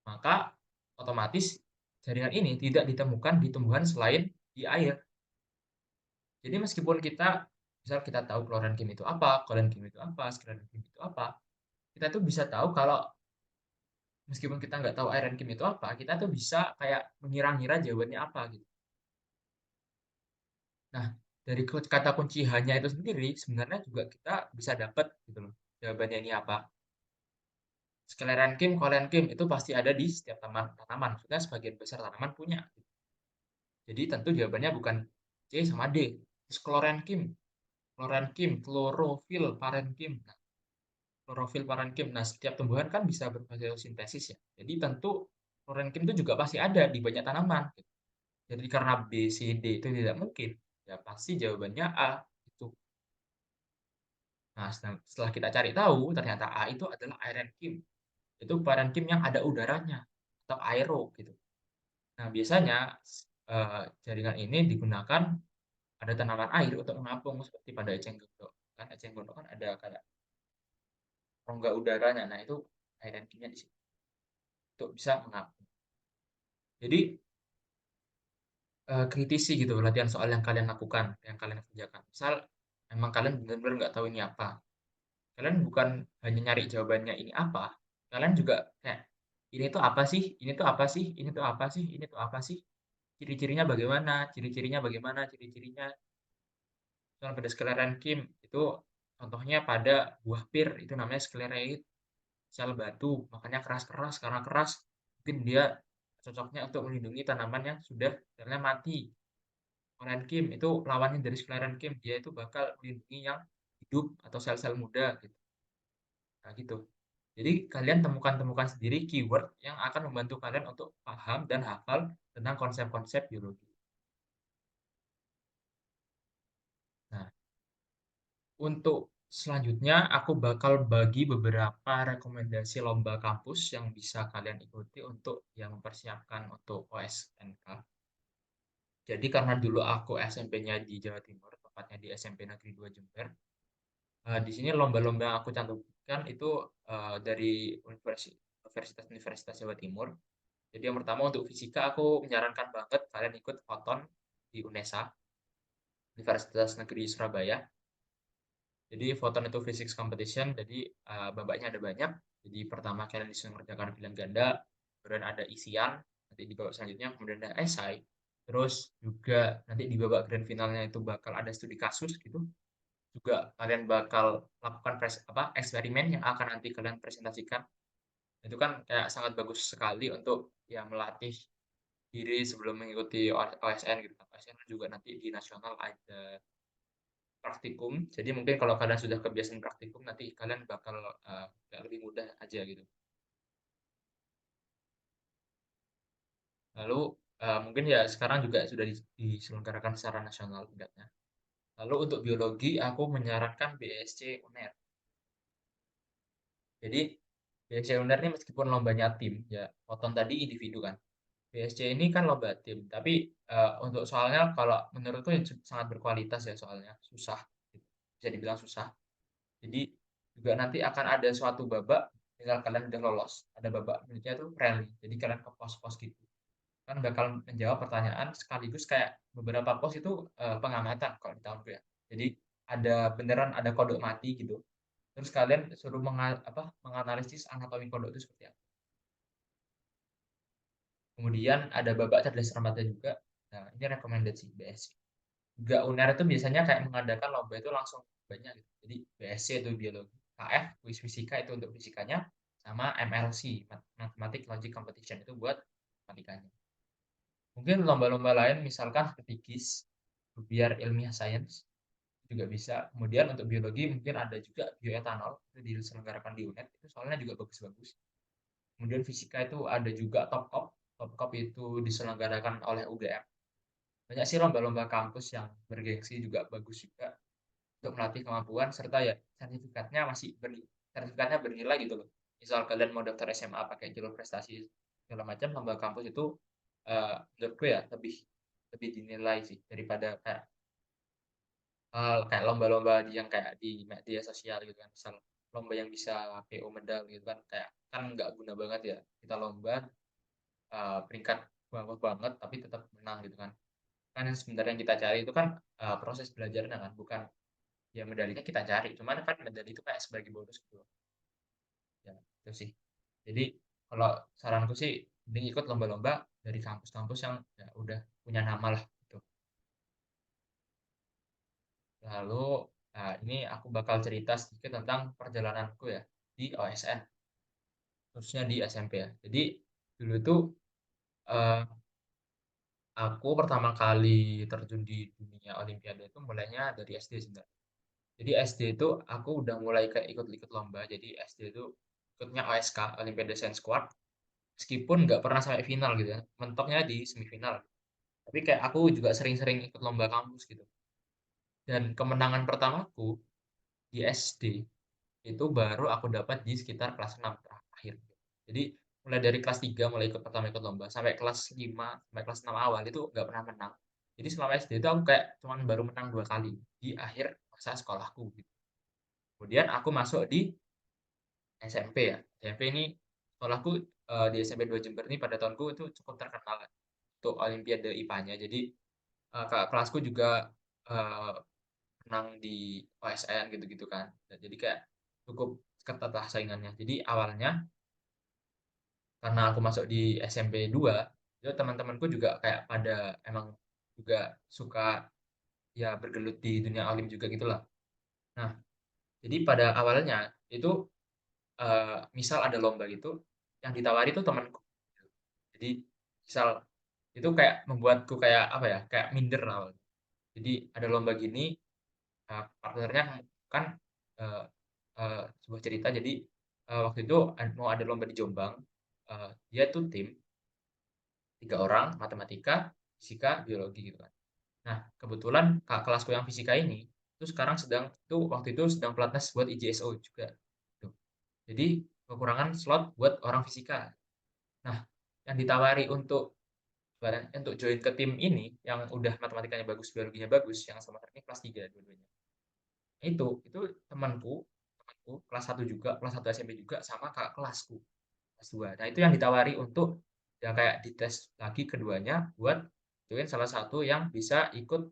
maka otomatis jaringan ini tidak ditemukan di tumbuhan selain di air. Jadi meskipun misal kita tahu klorankim itu apa, kolenkim itu apa, sklerotim itu apa, kita tuh bisa tahu kalau meskipun kita nggak tahu iron kim itu apa, kita tuh bisa kayak mengira-ngira jawabannya apa gitu. Nah, dari kata kunci hanya itu sendiri, sebenarnya juga kita bisa dapat gitu loh, jawabannya ini apa. Sklerenkim, kolenkim itu pasti ada di setiap tanaman. Maksudnya sebagian besar tanaman punya. Jadi tentu jawabannya bukan C sama D. Terus klorenkim, klorenkim, klorofil, parenkim. Nah, klorofil, parenkim. Nah, setiap tumbuhan kan bisa berfotosintesis ya. Jadi tentu klorenkim itu juga pasti ada di banyak tanaman. Gitu. Jadi karena B, C, D itu tidak mungkin, ya pasti jawabannya A. Itu. Nah, setelah kita cari tahu, ternyata A itu adalah parenkim. Itu parenkim yang ada udaranya atau aero gitu. Nah, biasanya jaringan ini digunakan pada tanaman air untuk menampung seperti pada eceng gondok. Kan eceng gondok kan ada kayak rongga udaranya. Nah, itu parenkimnya di situ untuk bisa menampung. Jadi kritisi gitu latihan soal yang kalian lakukan, yang kalian kerjakan. Misal memang kalian benar-benar nggak tahu ini apa. Kalian bukan hanya nyari jawabannya ini apa, kalian juga kayak ini tuh apa sih? Ini tuh apa sih? Ini tuh apa sih? Ini tuh apa sih? Ciri-cirinya bagaimana? Ciri-cirinya bagaimana? Ciri-cirinya. Misalnya pada sklerenkim itu contohnya pada buah pir itu namanya sclereid, sel batu, makanya keras-keras karena keras mungkin dia cocoknya untuk melindungi tanaman yang sudah selnya mati. Korenkim itu lawannya dari sklerenkim, dia itu bakal melindungi yang hidup atau sel-sel muda gitu. Nah, gitu. Jadi kalian temukan sendiri keyword yang akan membantu kalian untuk paham dan hafal tentang konsep-konsep biologi. Nah, untuk selanjutnya aku bakal bagi beberapa rekomendasi lomba kampus yang bisa kalian ikuti untuk yang mempersiapkan untuk OSNK. Jadi karena dulu aku SMP-nya di Jawa Timur, tepatnya di SMP Negeri 2 Jember, di sini lomba-lomba yang aku cantumkan itu dari universitas-universitas Jawa Timur. Jadi yang pertama untuk fisika aku menyarankan banget kalian ikut Foton di UNESA, Universitas Negeri Surabaya. Jadi Foton itu physics competition, jadi babaknya ada banyak. Jadi pertama kalian disuruh mengerjakan pilihan ganda, kemudian ada isian, nanti di babak selanjutnya kemudian ada esai. Terus juga nanti di babak grand finalnya itu bakal ada studi kasus gitu. Juga kalian bakal lakukan eksperimen yang akan nanti kalian presentasikan. Itu kan kayak sangat bagus sekali untuk ya melatih diri sebelum mengikuti OSN gitu. OSN juga nanti di nasional ada praktikum. Jadi mungkin kalau kalian sudah kebiasaan praktikum, nanti kalian bakal lebih mudah aja gitu. Lalu mungkin ya sekarang juga sudah diselenggarakan secara nasional tingkatnya. Lalu untuk biologi aku menyarankan BSC UNER. Jadi BSC UNER ini meskipun lombanya tim, ya Foton tadi individu kan. BSC ini kan lomba tim, tapi untuk soalnya kalau menurutku ya sangat berkualitas ya soalnya, susah, bisa dibilang susah. Jadi juga nanti akan ada suatu babak, misal kalian udah lolos, ada babak menurutnya itu rally, jadi kalian ke pos-pos gitu. Kan bakal menjawab pertanyaan sekaligus kayak beberapa pos itu pengamatan kalau di tahunku ya. Jadi ada beneran ada kodok mati gitu. Terus kalian suruh menganalisis anatomi kodok itu seperti apa. Kemudian ada babak cerdas remaja juga. Nah, ini recommended sih BSC. Juga UNER itu biasanya kayak mengadakan lomba itu langsung banyak gitu. Jadi BSC itu biologi, KF, kuis fisika itu untuk fisikanya, sama MLC, Mathematic Logic Competition itu buat matematikanya. Mungkin lomba-lomba lain misalkan fikis, biar ilmiah sains juga bisa. Kemudian untuk biologi mungkin ada juga bioetanol itu diselenggarakan di UNED itu soalnya juga bagus-bagus. Kemudian fisika itu ada juga Topkop. Topkop itu diselenggarakan oleh UGM. Banyak sih lomba-lomba kampus yang bergengsi juga bagus juga untuk melatih kemampuan serta ya sertifikatnya bernilai gitu loh. Misal kalian mau daftar SMA pakai jalur prestasi segala macam, lomba kampus itu menurutku ya lebih lebih dinilai sih daripada kayak lomba-lomba yang kayak di media sosial gitu kan. Misal lomba yang bisa PO medal gitu kan, kayak kan nggak guna banget ya kita lomba peringkat bawah banget tapi tetap menang gitu kan. Kan yang sebenarnya yang kita cari itu kan proses belajarnya kan, bukan ya medalinya kita cari. Cuman kan medali itu kayak sebagai bonus gitu. Ya, itu sih. Jadi kalau saranku sih mending ikut lomba-lomba dari kampus-kampus yang ya udah punya nama lah gitu. Lalu ini aku bakal cerita sedikit tentang perjalananku ya di OSN, khususnya di SMP ya. Jadi dulu itu eh, aku pertama kali terjun di dunia Olimpiade itu mulainya dari SD sebenarnya. Jadi SD itu aku udah mulai kayak ikut-ikut lomba. Jadi SD itu ikutnya OSK, Olimpiade Science Squad, meskipun nggak pernah sampai final gitu ya. Mentoknya di semifinal. Tapi kayak aku juga sering-sering ikut lomba kampus gitu. Dan kemenangan pertamaku di SD itu baru aku dapat di sekitar kelas 6 terakhir. Jadi mulai dari kelas 3 mulai ikut pertama ikut lomba sampai kelas 5 sampai kelas 6 awal itu nggak pernah menang. Jadi selama SD itu aku kayak cuman baru menang 2 kali di akhir masa sekolahku gitu. Kemudian aku masuk di SMP ya. SMP ini sekolahku di SMP 2 Jember ini pada tahunku itu cukup terkenal kan untuk Olimpiade IPA-nya. Jadi kakak kelasku juga eh, menang di OSN gitu-gitu kan. Dan jadi kayak cukup ketat lah saingannya. Jadi awalnya karena aku masuk di SMP 2, itu teman-temanku juga kayak pada emang juga suka ya bergelut di dunia olim juga gitulah. Nah, jadi pada awalnya itu misal ada lomba gitu, yang ditawari tuh temanku. Jadi misal itu kayak membuatku kayak apa ya, kayak minder awal. Jadi ada lomba gini, partnernya kan eh, sebuah cerita. Jadi waktu itu mau ada lomba di Jombang, dia tuh tim 3 orang, matematika, fisika, biologi gitu kan. Nah, kebetulan kak kelasku yang fisika ini itu sekarang waktu itu sedang pelatnas buat IJSO juga. Tuh. Jadi kekurangan slot buat orang fisika. Nah, yang ditawari untuk join ke tim ini yang udah matematikanya bagus, biologinya bagus, yang sama ini kelas 3 dua-duanya. Itu temanku kelas 1 juga, kelas 1 SMP juga sama kakak kelasku kelas 2. Nah, itu yang ditawari untuk ya kayak dites lagi keduanya buat join salah satu yang bisa ikut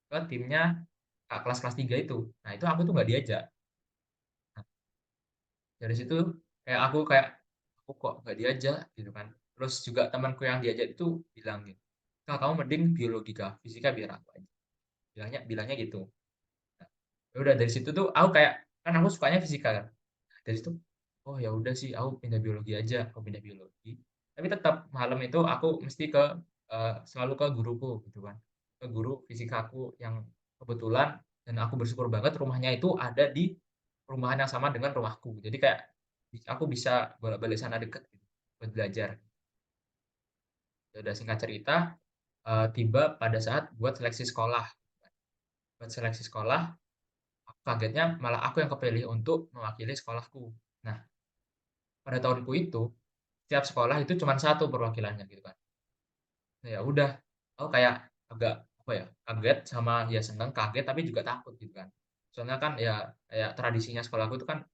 ke timnya kelas-kelas 3 itu. Nah, itu aku tuh nggak diajak. Nah, dari situ aku kok nggak diajak gitu kan. Terus juga temanku yang diajak itu bilang gitu, "Kak, kamu mending biologi kah? Fisika biar aku aja." Bilangnya gitu. Nah, ya udah dari situ tuh aku kayak kan aku sukanya fisika kan. Dari situ, oh ya udah sih aku pindah biologi aja, aku pindah biologi. Tapi tetap malam itu aku mesti selalu ke guruku gitu kan. Ke guru fisikaku yang kebetulan dan aku bersyukur banget rumahnya itu ada di perumahan yang sama dengan rumahku. Jadi kayak aku bisa bolak-balik sana deket gitu, buat belajar. Ya udah singkat cerita, tiba pada saat buat seleksi sekolah. buat seleksi sekolah, aku kagetnya malah aku yang kepilih untuk mewakili sekolahku. Nah, pada tahunku itu, setiap sekolah itu cuma satu perwakilannya gitu kan. Nah, ya udah, aku kayak agak, apa ya, kaget sama ya seneng, kaget, tapi juga takut gitu kan. Soalnya kan ya kayak tradisinya sekolahku itu kan,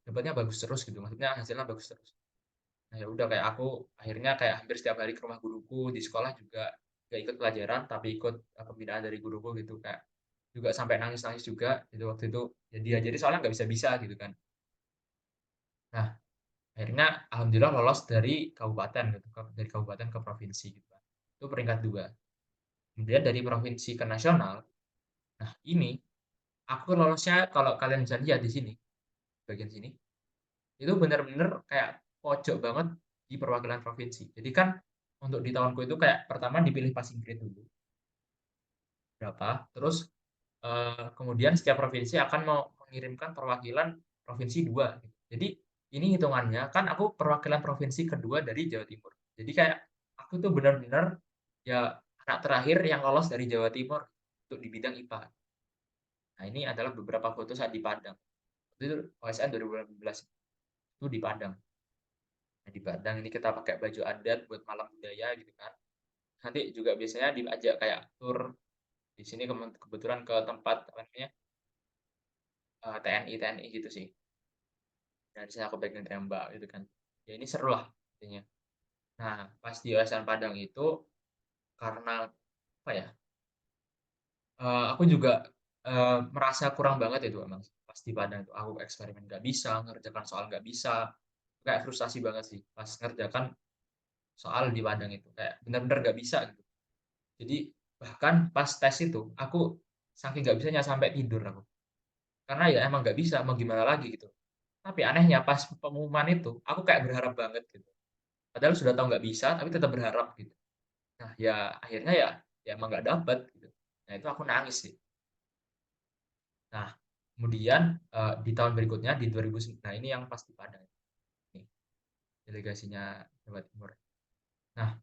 dapatnya bagus terus gitu, maksudnya hasilnya bagus terus. Nah, ya udah kayak aku akhirnya kayak hampir setiap hari ke rumah guruku, di sekolah juga gak ikut pelajaran, tapi ikut, pembinaan dari guruku gitu, kayak juga sampai nangis-nangis juga gitu waktu itu, ya diajari soalnya nggak bisa-bisa gitu kan. Nah, akhirnya alhamdulillah lolos dari kabupaten gitu, dari kabupaten ke provinsi gitu kan. Itu peringkat 2. Kemudian dari provinsi ke nasional, nah ini aku lolosnya kalau kalian bisa lihat di sini, bagian sini, itu bener-bener kayak pojok banget di perwakilan provinsi. Jadi kan untuk di tahunku itu kayak pertama dipilih passing grade dulu, berapa, terus, kemudian setiap provinsi akan mau mengirimkan perwakilan provinsi 2 gitu. Jadi ini hitungannya kan aku perwakilan provinsi kedua dari Jawa Timur. Jadi kayak aku tuh bener-bener ya anak terakhir yang lolos dari Jawa Timur untuk di bidang IPA. Nah, ini adalah beberapa foto saat di Padang. Itu OSN 2018 itu di Padang. Nah, di Padang ini kita pakai baju adat buat malam budaya gitu kan. Nanti juga biasanya diajak kayak tur di sini kebetulan ke tempat apa namanya, TNI gitu sih. Nah, di sana aku bagian tembak gitu kan. Ya ini seru lah intinya. Nah, pas di OSN Padang itu karena apa ya, aku juga, merasa kurang banget itu emang pas di Padang itu. Aku eksperimen nggak bisa, ngerjakan soal nggak bisa, kayak frustasi banget sih pas ngerjakan soal di Padang itu, kayak bener-bener nggak bisa gitu. Jadi bahkan pas tes itu, aku saking nggak bisanya sampai tidur aku. Karena ya emang nggak bisa, mau gimana lagi gitu. Tapi anehnya pas pengumuman itu, aku kayak berharap banget gitu. Padahal sudah tahu nggak bisa, tapi tetap berharap gitu. Nah, ya akhirnya ya emang nggak dapet gitu. Nah, itu aku nangis sih. Nah, kemudian, di tahun berikutnya di 2009, nah ini yang pas di Padang nih, delegasinya Jawa Timur. Nah,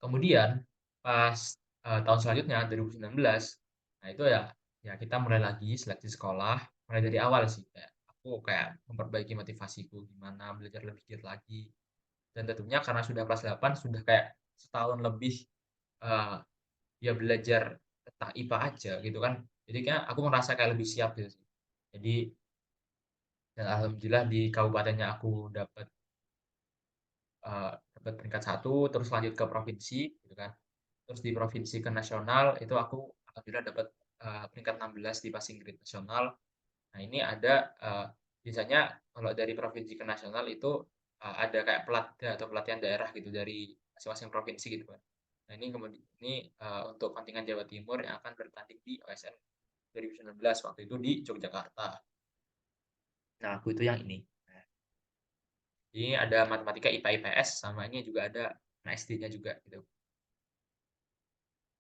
kemudian pas, tahun selanjutnya 2019, nah itu ya kita mulai lagi seleksi sekolah, mulai dari awal sih, kayak aku kayak memperbaiki motivasiku gimana, belajar lebih giat lagi, dan tentunya karena sudah kelas 8, sudah kayak setahun lebih, eee, ya belajar tentang IPA aja gitu kan, jadi kayak aku merasa kayak lebih siap gitu sih. Jadi dan alhamdulillah di kabupatennya aku dapat, dapat peringkat 1, terus lanjut ke provinsi gitu kan. Terus di provinsi ke nasional itu aku alhamdulillah dapat, peringkat 16 di passing grade nasional. Nah ini ada, biasanya kalau dari provinsi ke nasional itu, ada kayak pelatda atau pelatihan daerah gitu dari masing-masing provinsi gitu kan. Nah ini, untuk kontingen Jawa Timur yang akan bertanding di OSN 2019 waktu itu di Yogyakarta. Nah aku itu yang ini. Nah, ini ada matematika, IPA, IPS, sama ini juga ada SD-nya juga gitu.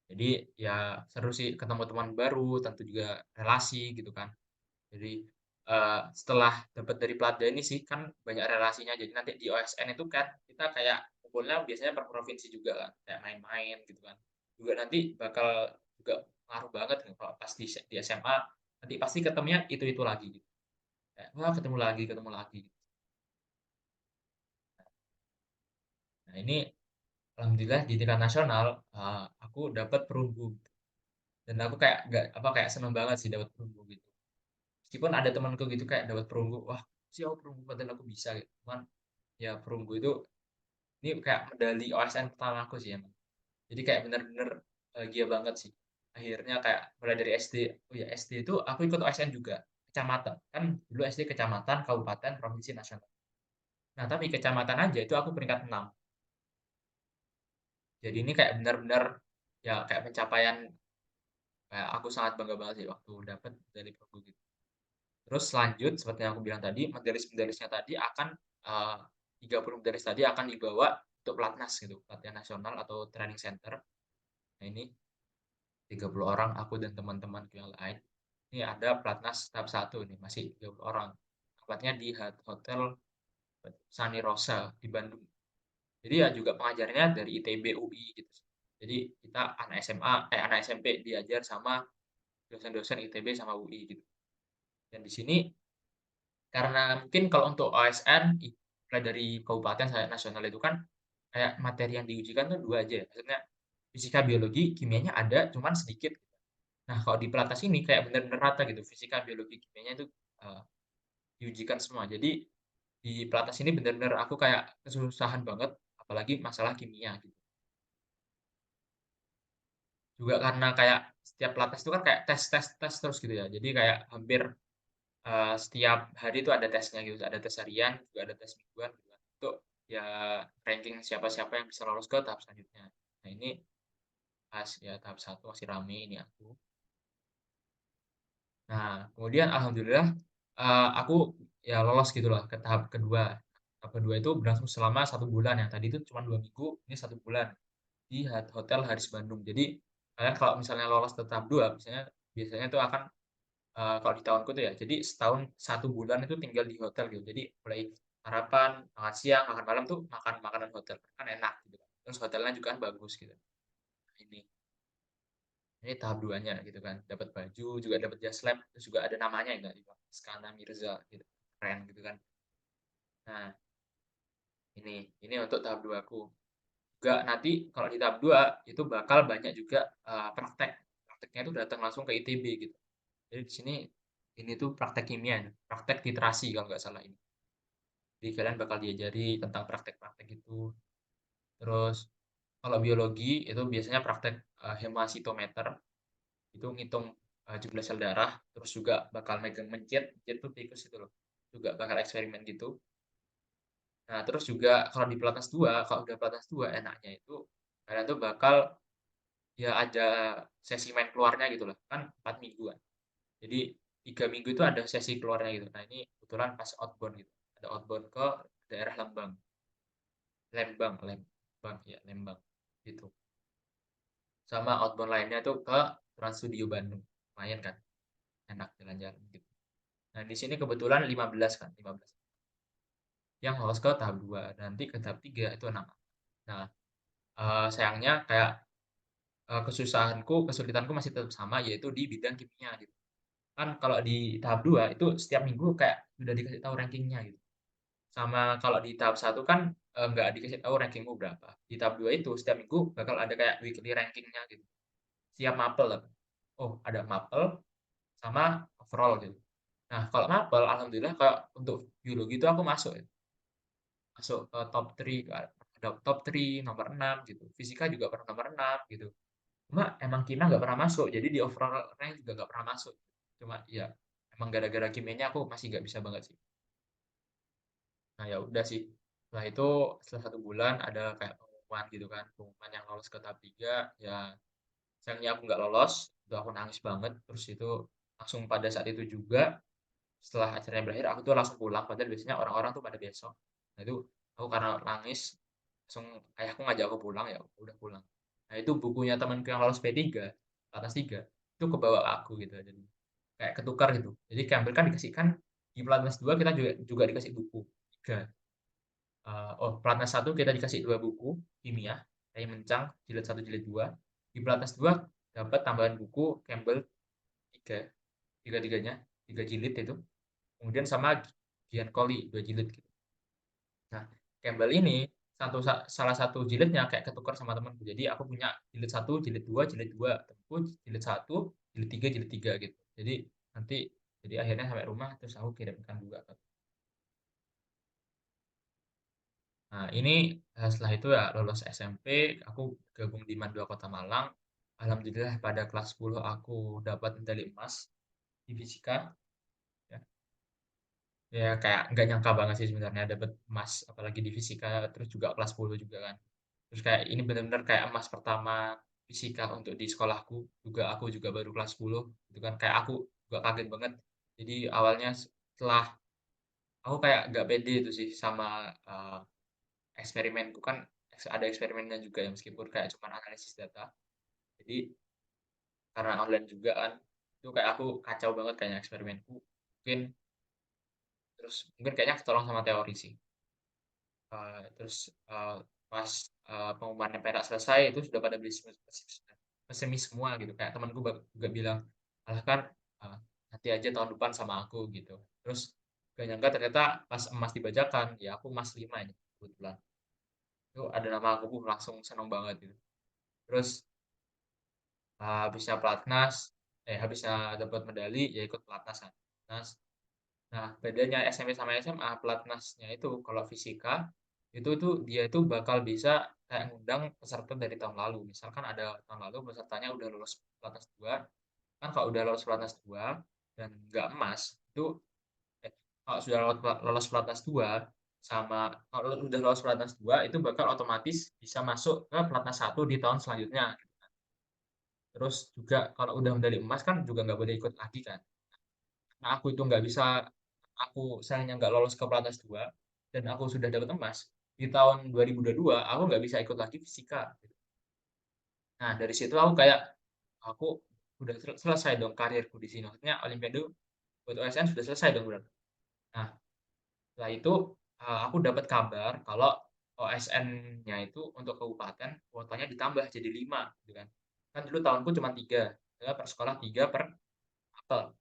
Jadi ya seru sih ketemu teman baru, tentu juga relasi gitu kan. Jadi, setelah dapat dari Platda ini sih kan banyak relasinya, jadi nanti di OSN itu kan kita kayak kumpulnya biasanya per provinsi juga kan, kayak main-main gitu kan. Juga nanti bakal juga ngaruh banget nih kalau pas di SMA, nanti pasti ketemunya itu-itu lagi gitu. Kayak, wah ketemu lagi. Nah ini alhamdulillah di tingkat nasional, aku dapat perunggu dan aku kayak nggak apa, kayak seneng banget sih dapat perunggu gitu. Meskipun ada temanku gitu kayak dapat perunggu, "Wah, sih aku perunggu padahal aku bisa," gitu. Cuman ya perunggu itu ini kayak medali OSN pertama aku sih emang. Jadi kayak bener-bener bahagia banget sih. Akhirnya kayak mulai dari SD, oh ya SD itu aku ikut OSN juga, kecamatan. Kan dulu SD kecamatan, kabupaten, provinsi, nasional. Nah, tapi kecamatan aja itu aku peringkat 6. Jadi ini kayak benar-benar ya kayak pencapaian kayak aku sangat bangga banget sih waktu dapat medali perunggu gitu. Terus lanjut seperti yang aku bilang tadi, medalis-medalisnya tadi akan, 30 medalis tadi akan dibawa untuk pelatnas gitu, pelatihan nasional atau training center. Nah ini 30 orang aku dan teman-temanku yang lain. Ini ada pelatnas tahap 1 nih, masih 30 orang. Tempatnya di hotel Sunny Rosa di Bandung. Jadi ya juga pengajarnya dari ITB, UI gitu. Jadi kita anak SMA anak SMP diajar sama dosen-dosen ITB sama UI gitu. Dan di sini karena mungkin kalau untuk OSN mulai dari kabupaten sampai nasional itu kan kayak materi yang diujikan tuh 2 aja ya, maksudnya fisika, biologi, kimianya ada cuman sedikit. Nah, kalau di Pelatnas ini kayak bener-bener rata gitu, fisika, biologi, kimianya itu, eee, diujikan semua. Jadi di Pelatnas ini bener-bener aku kayak kesusahan banget, apalagi masalah kimia gitu. Juga karena kayak setiap Pelatnas itu kan kayak tes tes tes terus gitu ya. Jadi kayak hampir, setiap hari itu ada tesnya gitu, ada tes harian, juga ada tes mingguan gitu kan. Untuk ya ranking siapa-siapa yang bisa lolos ke tahap selanjutnya. Nah ini pas ya tahap satu masih rame ini aku. Nah, kemudian alhamdulillah, aku ya lolos gitu loh ke tahap kedua. Tahap kedua itu berlangsung selama 1 bulan, yang tadi itu cuma 2 minggu, ini 1 bulan di hotel Haris Bandung. Jadi, kalian kalau misalnya lolos ke tahap 2 biasanya biasanya itu akan, kalau di tahunku tuh ya, jadi setahun 1 bulan itu tinggal di hotel gitu. Jadi mulai sarapan, makan siang, makan malam tuh makan makanan hotel, kan enak gitu kan. Terus hotelnya juga kan bagus gitu. Nah ini tahap duanya gitu kan, dapat baju, juga dapat jas lab, terus juga ada namanya ya, di Iskana Mirza gitu, keren gitu kan. Nah, ini untuk tahap 2 aku. Juga nanti kalau di tahap 2 itu bakal banyak juga, praktek. Prakteknya itu datang langsung ke ITB gitu. Jadi di sini, ini tuh praktek kimia nih, praktek titrasi kalau nggak salah ini. Jadi kalian bakal diajari tentang praktek-praktek itu. Terus kalau biologi itu biasanya praktek, hemasitometer. Itu ngitung, jumlah sel darah, terus juga bakal megang mencet, mencet tuh tikus itu loh, juga bakal eksperimen gitu. Nah, terus juga kalau di pelatnas 2 kalau udah pelatnas 2 enaknya itu, kalian tuh bakal ya ada sesi main keluarnya gitu loh, kan 4 mingguan. Jadi 3 minggu itu ada sesi keluarnya gitu. Nah, ini kebetulan pas outbound gitu, ada outbound ke daerah Lembang, Lembang, ya Lembang, gitu. Sama outbound lainnya tuh ke Trans Studio Bandung, lumayan kan, enak jalan-jalan gitu. Nah, di sini kebetulan 15 kan, 15 yang lolos ke tahap 2, nanti ke tahap 3 itu 6. Nah, sayangnya kayak, kesulitanku masih tetap sama, yaitu di bidang kimia gitu. Kan kalau di tahap 2 itu setiap minggu kayak udah dikasih tahu rankingnya gitu. Sama kalau di tahap satu kan, nggak dikasih tahu rankingmu berapa. Di tahap 2 itu setiap minggu bakal ada kayak weekly rankingnya gitu. Siap mapel lah. Oh, ada mapel sama overall gitu. Nah, kalau mapel alhamdulillah kalau untuk biologi itu aku masuk ya. Masuk ke top 3, ada top 3 nomor 6 gitu. Fisika juga pernah nomor 6 gitu. Cuma emang kimia nggak pernah masuk, jadi di overall rank juga nggak pernah masuk. Cuma ya emang gara-gara kimianya aku masih nggak bisa banget sih. Nah ya udah sih. Setelah itu setelah 1 bulan ada kayak pengumuman gitu kan, pengumuman yang lolos ke tahap 3 ya sayangnya aku nggak lolos, itu aku nangis banget. Terus itu langsung pada saat itu juga setelah acaranya berakhir aku tuh langsung pulang, padahal biasanya orang-orang tuh pada besok. Nah itu aku karena nangis, langsung ayahku ngajak aku pulang, ya udah pulang. Nah itu bukunya temanku yang lolos P3, atas 3, itu kebawa ke aku gitu. Jadi kayak ketukar gitu. Jadi Cambridge kan dikasih kan di Pelatnas 2 kita juga dikasih buku 3. Pelatnas 1 kita dikasih 2 buku kimia, kayak Mencang, jilid 1 jilid 2. Di Pelatnas 2 dapat tambahan buku Campbell 3, tiga-tiganya, 3 jilid itu. Kemudian sama Giancoli 2 jilid gitu. Nah, Campbell ini salah satu jilidnya kayak ketukar sama temanku. Jadi aku punya jilid 1, jilid 2, temanku jilid 1, jilid 3 gitu. Jadi nanti jadi akhirnya sampai rumah terus aku kirimkan juga ke. Nah, ini setelah itu ya lulus SMP, aku gabung di MAN 2 Kota Malang. Alhamdulillah pada kelas 10 aku dapat medali emas di fisika. Ya, ya kayak nggak nyangka banget sih sebenarnya dapat emas, apalagi di fisika, terus juga kelas 10 juga kan. Terus kayak ini benar-benar kayak emas pertama fisika untuk di sekolahku. Juga aku juga baru kelas 10, itu kan kayak aku juga kaget banget. Jadi awalnya setelah aku kayak nggak pede itu sih sama eksperimenku kan ada eksperimennya juga ya meskipun kayak cuma analisis data. Jadi karena online juga kan itu kayak aku kacau banget kayaknya eksperimenku. Mungkin kayaknya ketolong sama teori sih. Terus pas pengumumannya perak selesai itu sudah pada pesimis semua gitu, kayak temanku juga bilang, "Alah kan, eee, nanti aja tahun depan sama aku," gitu. Terus gak nyangka ternyata pas emas dibacakan, ya aku emas 5 ini kebetulan. Itu ada nama aku, langsung seneng banget gitu. Terus, habisnya dapat medali, ya ikut pelatnas kan, pelatnas. Nah, bedanya SMP sama SMA, pelatnasnya itu kalau fisika, itu dia itu bakal bisa kayak ngundang peserta dari tahun lalu. Misalkan ada tahun lalu pesertanya udah lulus pelatnas 2, kan kalau udah lolos pelatnas 2 dan nggak emas, itu kalau sudah lolos pelatnas 2 sama kalau udah lolos pelatnas 2 itu bakal otomatis bisa masuk ke pelatnas 1 di tahun selanjutnya. Terus juga kalau udah medali emas kan juga nggak boleh ikut lagi kan. Nah, aku sayangnya nggak lolos ke pelatnas 2 dan aku sudah dapat emas, di tahun 2022 aku nggak bisa ikut lagi fisika, gitu. Nah, dari situ aku kayak, aku udah selesai dong karirku di sini, maksudnya olimpiade buat OSN sudah selesai dong berarti. Nah, setelah itu, aku dapat kabar kalau OSN-nya itu untuk kabupaten kuotanya ditambah jadi 5 gitu kan. Kan dulu tahunku cuma 3, saya per sekolah 3 per apel.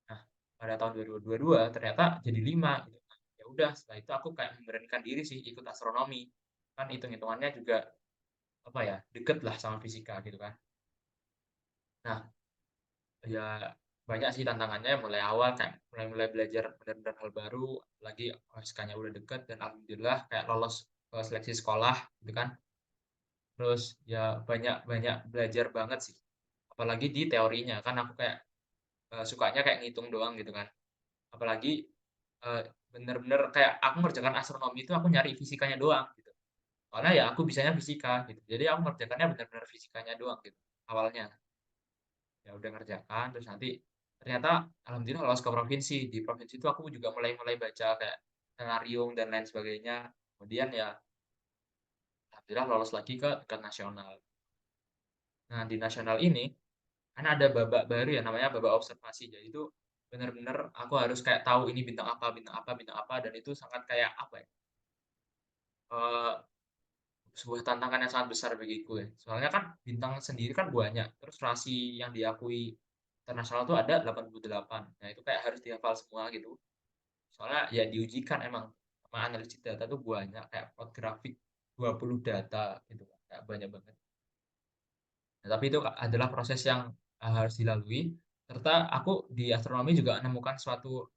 Nah, pada tahun 2022 ternyata jadi 5 gitu kan. Ya udah setelah itu aku kayak memberanikan diri sih ikut astronomi. Kan hitung-hitungannya juga, apa ya, deket lah sama fisika gitu kan. Nah, ya banyak sih tantangannya mulai awal kayak mulai belajar benar-benar hal baru, apalagi OSK-nya udah deket dan alhamdulillah kayak lolos ke seleksi sekolah gitu kan. Terus ya banyak banyak belajar banget sih, apalagi di teorinya, kan aku kayak, sukanya kayak ngitung doang gitu kan. Apalagi, eee, bener-bener kayak aku ngerjakan astronomi itu aku nyari fisikanya doang gitu. Soalnya ya aku bisanya fisika gitu. Jadi aku ngerjakannya bener-bener fisikanya doang gitu, awalnya. Ya udah ngerjakan, terus nanti ternyata alhamdulillah lolos ke provinsi. Di provinsi itu aku juga mulai mulai baca kayak skenarium dan lain sebagainya. Kemudian ya alhamdulillah lolos lagi ke tingkat nasional. Nah, di nasional ini kan ada babak baru ya namanya babak observasi. Jadi itu bener-bener aku harus kayak tahu ini bintang apa bintang apa bintang apa, dan itu sangat kayak apa ya, eee, sebuah tantangan yang sangat besar bagiku ya. Soalnya kan bintang sendiri kan banyak, terus rasi yang diakui internasional tuh ada 88. Nah, itu kayak harus dihafal semua gitu. Soalnya ya diujikan emang sama analisis data tuh banyak, kayak plot grafik 20 data gitu kan, kayak banyak banget. Nah, tapi itu adalah proses yang, harus dilalui, serta aku di astronomi juga menemukan sesuatu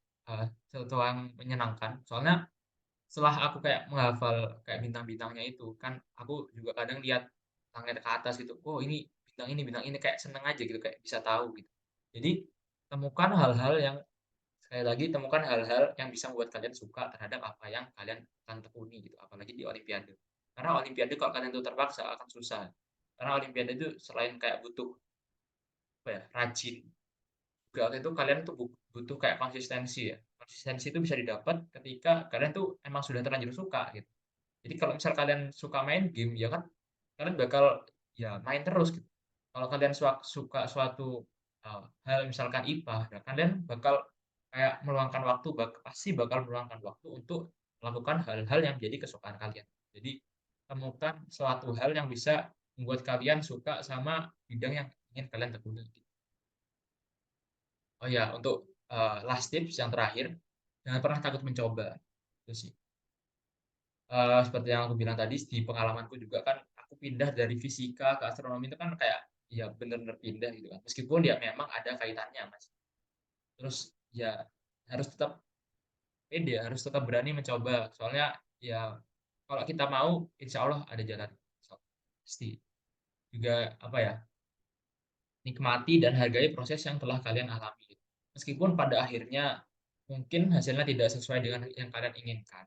yang menyenangkan. Soalnya setelah aku kayak menghafal kayak bintang-bintangnya itu, kan aku juga kadang lihat langit ke atas gitu, "Oh ini bintang ini," kayak seneng aja gitu, kayak bisa tahu gitu. Jadi temukan hal-hal yang sekali lagi temukan hal-hal yang bisa membuat kalian suka terhadap apa yang kalian akan tekuni gitu, apalagi di olimpiade. Karena olimpiade kalau kalian tuh terpaksa akan susah. Karena olimpiade itu selain kayak butuh, apa ya, rajin, juga itu kalian tuh butuh kayak konsistensi ya. Konsistensi itu bisa didapat ketika kalian tuh emang sudah terlanjur suka gitu. Jadi kalau misal kalian suka main game, ya kan kalian bakal ya main terus gitu. Kalau kalian suka suatu, hal misalkan IPA, ya kalian bakal kayak meluangkan waktu, pasti bakal meluangkan waktu untuk melakukan hal-hal yang menjadi kesukaan kalian. Jadi temukan suatu hal yang bisa membuat kalian suka sama bidang yang ingin kalian tekuni. Oh ya, untuk, last tips yang terakhir, jangan pernah takut mencoba, itu sih. Seperti yang aku bilang tadi, di pengalamanku juga kan aku pindah dari fisika ke astronomi itu kan kayak, ya bener-bener pindah gitu kan. Meskipun ya memang ada kaitannya, Mas. Terus ya harus tetap pede, harus tetap berani mencoba. Soalnya ya kalau kita mau, insya Allah ada jalan. So, pasti. Juga apa ya, nikmati dan hargai proses yang telah kalian alami gitu. Meskipun pada akhirnya mungkin hasilnya tidak sesuai dengan yang kalian inginkan,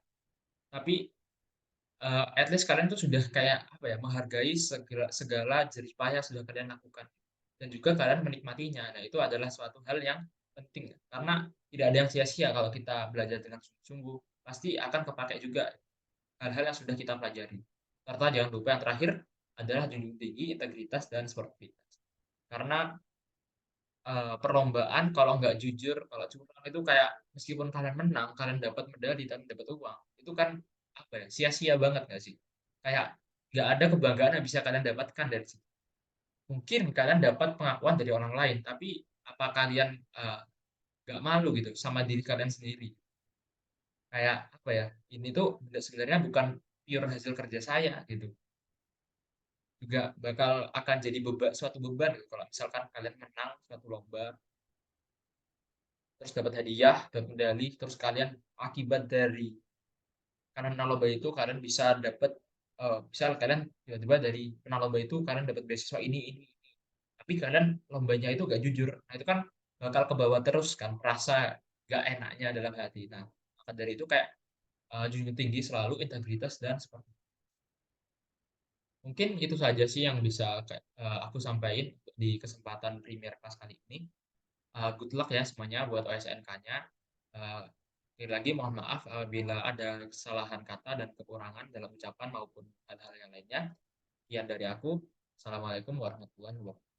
tapi at least kalian tuh sudah kayak, apa ya, menghargai segala segala jerih payah yang sudah kalian lakukan, dan juga kalian menikmatinya. Nah, itu adalah suatu hal yang penting ya, karena tidak ada yang sia-sia kalau kita belajar dengan sungguh-sungguh, pasti akan kepakai juga hal-hal yang sudah kita pelajari. Serta jangan lupa yang terakhir adalah junjung tinggi integritas dan sportivitas. Karena, perlombaan kalau nggak jujur, kalau curang itu kayak meskipun kalian menang, kalian dapat medali dan dapat uang, itu kan, apa ya, sia-sia banget nggak sih? Kayak nggak ada kebanggaan yang bisa kalian dapatkan dari situ. Mungkin kalian dapat pengakuan dari orang lain, tapi apa kalian, nggak malu gitu sama diri kalian sendiri? Kayak, apa ya, ini tuh sebenarnya bukan pure hasil kerja saya gitu, juga bakal akan jadi suatu beban gitu kalau misalkan kalian menang suatu lomba, terus dapat hadiah, dapat medali, terus kalian akibat dari karena menang lomba itu kalian bisa dapat, misal kalian tiba-tiba dari menang lomba itu kalian dapat beasiswa ini, tapi kalian lombanya itu nggak jujur. Nah, itu kan bakal kebawa terus kan rasa nggak enaknya dalam hati. Nah, maka dari itu kayak, junjung tinggi selalu integritas dan seperti mungkin itu saja sih yang bisa aku sampaikan di kesempatan premier kelas kali ini. Good luck ya semuanya buat OSNK-nya. Eee, sekali lagi mohon maaf, bila ada kesalahan kata dan kekurangan dalam ucapan maupun hal-hal yang lainnya. Sekian dari aku. Assalamualaikum warahmatullahi wabarakatuh.